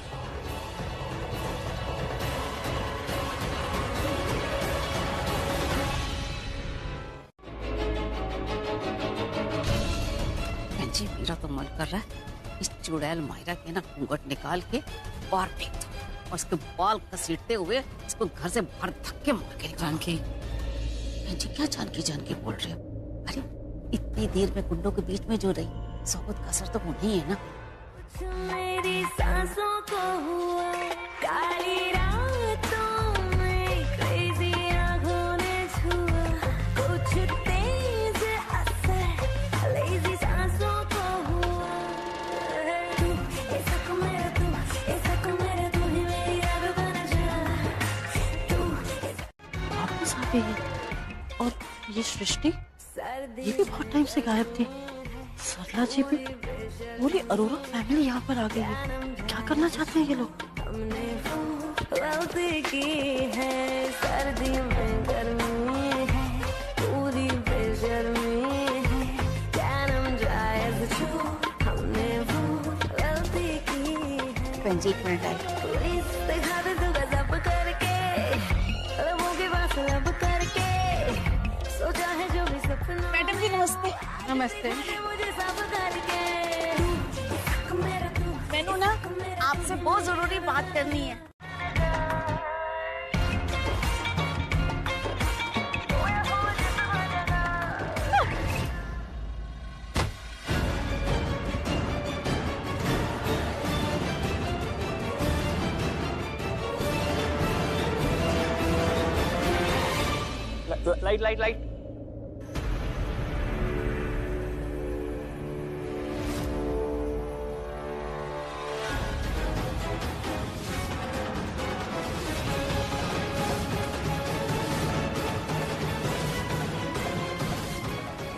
Speaker 12: जी मेरा तो मन कर रहा है इस चुड़ैल माहिरा के ना घूंघट निकाल के बाहर फेंक दो और उसके बाल घसीटते हुए इसको घर से भर धक्के मार के। जानकी जी, क्या जानकी बोल रहे हो? अरे इतनी देर में गुंडों के बीच में जो रही, सोबत का असर तो होनी है ना।
Speaker 17: मेरी सांसों को हुआ काली रातों में, क्रेजी आँखों ने छुआ कुछ तेज असर, लेजी सांसों को हुआ। तू ऐसा को मेरा, तू ऐसा को मेरा, तू ही मेरी आग बन जा। तू
Speaker 12: वापस आ गई है। और ये सृष्टि, ये भी बहुत टाइम से गायब थी। सरला जी भी, पूरी अरोरा फैमिली यहाँ पर आ गई है। क्या करना चाहते हैं ये लोग?
Speaker 17: गलती की है, सर्दी में गर्मी है, पूरी बेशर्मी है, जन्म जायज छू, हमने वो गलती की है।
Speaker 12: पंजी एक मिनट आई।
Speaker 17: पुलिस दिखा दे तू गजब करके, लबों के पास लब करके, सोचा है जो भी सपना।
Speaker 4: मैडम जी नमस्ते।
Speaker 17: नमस्ते। मुझे सब करके
Speaker 4: मैनू ना आपसे बहुत जरूरी बात करनी है।
Speaker 11: लाइट।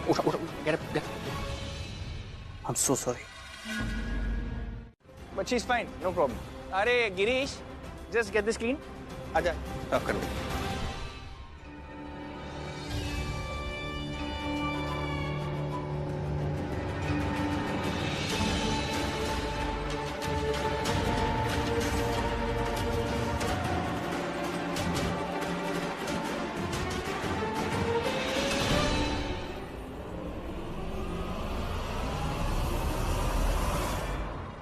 Speaker 11: उठा, get up. I'm so sorry. But she's fine, no problem. अरे Girish, just get this clean. आजा, साफ कर दो।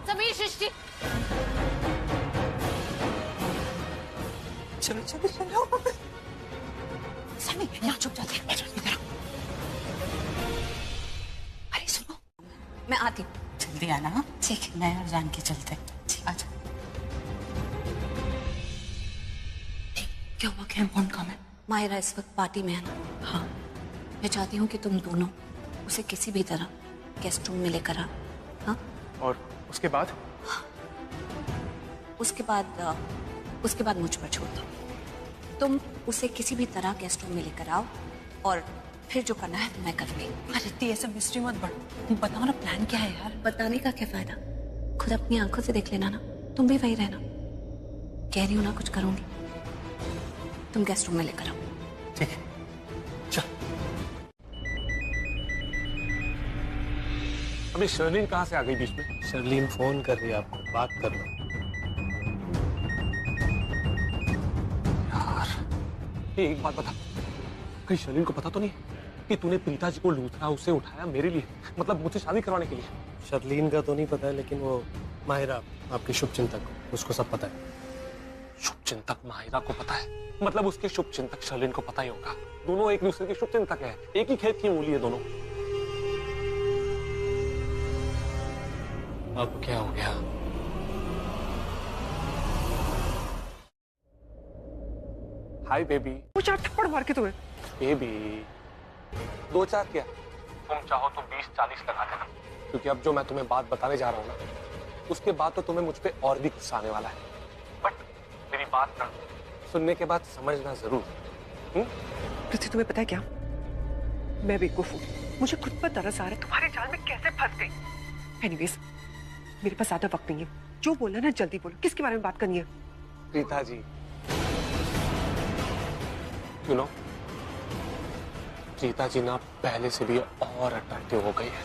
Speaker 12: समीर, सृष्टि,
Speaker 3: चलो
Speaker 12: समीर यहाँ चुप जाते हैं। अरे सुनो,
Speaker 5: मैं आती हूँ।
Speaker 12: जल्दी आना। हाँ ठीक है, मैं और जानकी चलते हैं। आजा। क्या हुआ? क्या इम्पोर्टेंट काम है?
Speaker 5: माहिरा इस वक्त पार्टी में है ना।
Speaker 12: हाँ,
Speaker 5: मैं चाहती हूँ कि तुम दोनों उसे किसी भी तरह गेस्ट रूम में लेकर आओ। हाँ,
Speaker 15: और उसके बाद?
Speaker 5: उसके बाद मुझ पर छोड़ दो। तुम उसे किसी भी तरह गेस्ट रूम में लेकर आओ और फिर जो करना है मैं करूँगी।
Speaker 12: अरे ती ऐसे मिस्ट्री मत बढ़ो, बताओ ना प्लान क्या है यार।
Speaker 5: बताने का क्या फायदा, खुद अपनी आंखों से देख लेना ना। तुम भी वही रहना। कह रही हूँ ना कुछ करूँगी। तुम गेस्ट रूम में लेकर आओ।
Speaker 15: ठीक है, चल। अभी शर्लीन कहाँ से आ गई बीच में?
Speaker 1: शर्लीन फोन कर रही है आपको, बात कर लो।
Speaker 15: यार, ये एक बात बता, कहीं शर्लीन को पता तो नहीं कि तूने प्रीता जी को लूथा, उसे उठाया मेरे लिए, मतलब मुझसे शादी करवाने के लिए?
Speaker 1: शर्लीन का तो नहीं पता है, लेकिन वो माहिरा आपकी शुभचिंतक, उसको सब पता है।
Speaker 15: शुभचिंतक माहिरा को पता है? मतलब उसके शुभचिंतक शर्लीन को पता ही होगा। दोनों एक दूसरे के शुभचिंतक हैं, एक ही खेत की मूली है दोनों।
Speaker 1: अब क्या हो गया?
Speaker 15: Hi baby.
Speaker 3: वो 4 थप्पड़ मार के तुम्हें।
Speaker 15: बेबी, 2-4 क्या, तुम चाहो तो 20-40 लगा देना, क्योंकि अब जो मैं तुम्हें बात बताने जा रहा हूँ ना, उसके बाद तो तुम्हें मुझ पे और भी गुस्सा आने वाला है। बट मेरी बात ना सुनने के बाद समझना जरूर।
Speaker 3: पृथ्वी, तुम्हें पता है क्या, मैं बेवकूफ हूँ, मुझे खुद पर तरस आ रहा है तुम्हारे जाल में कैसे फंस गई। एनीवेज, मेरे पास ज्यादा वक्त नहीं है, जो बोलना ना जल्दी बोलो, किसके बारे में बात करनी है?
Speaker 15: प्रीता जी, यू नो, प्रीता जी ना पहले से भी और अट्रैक्टिव हो गई है।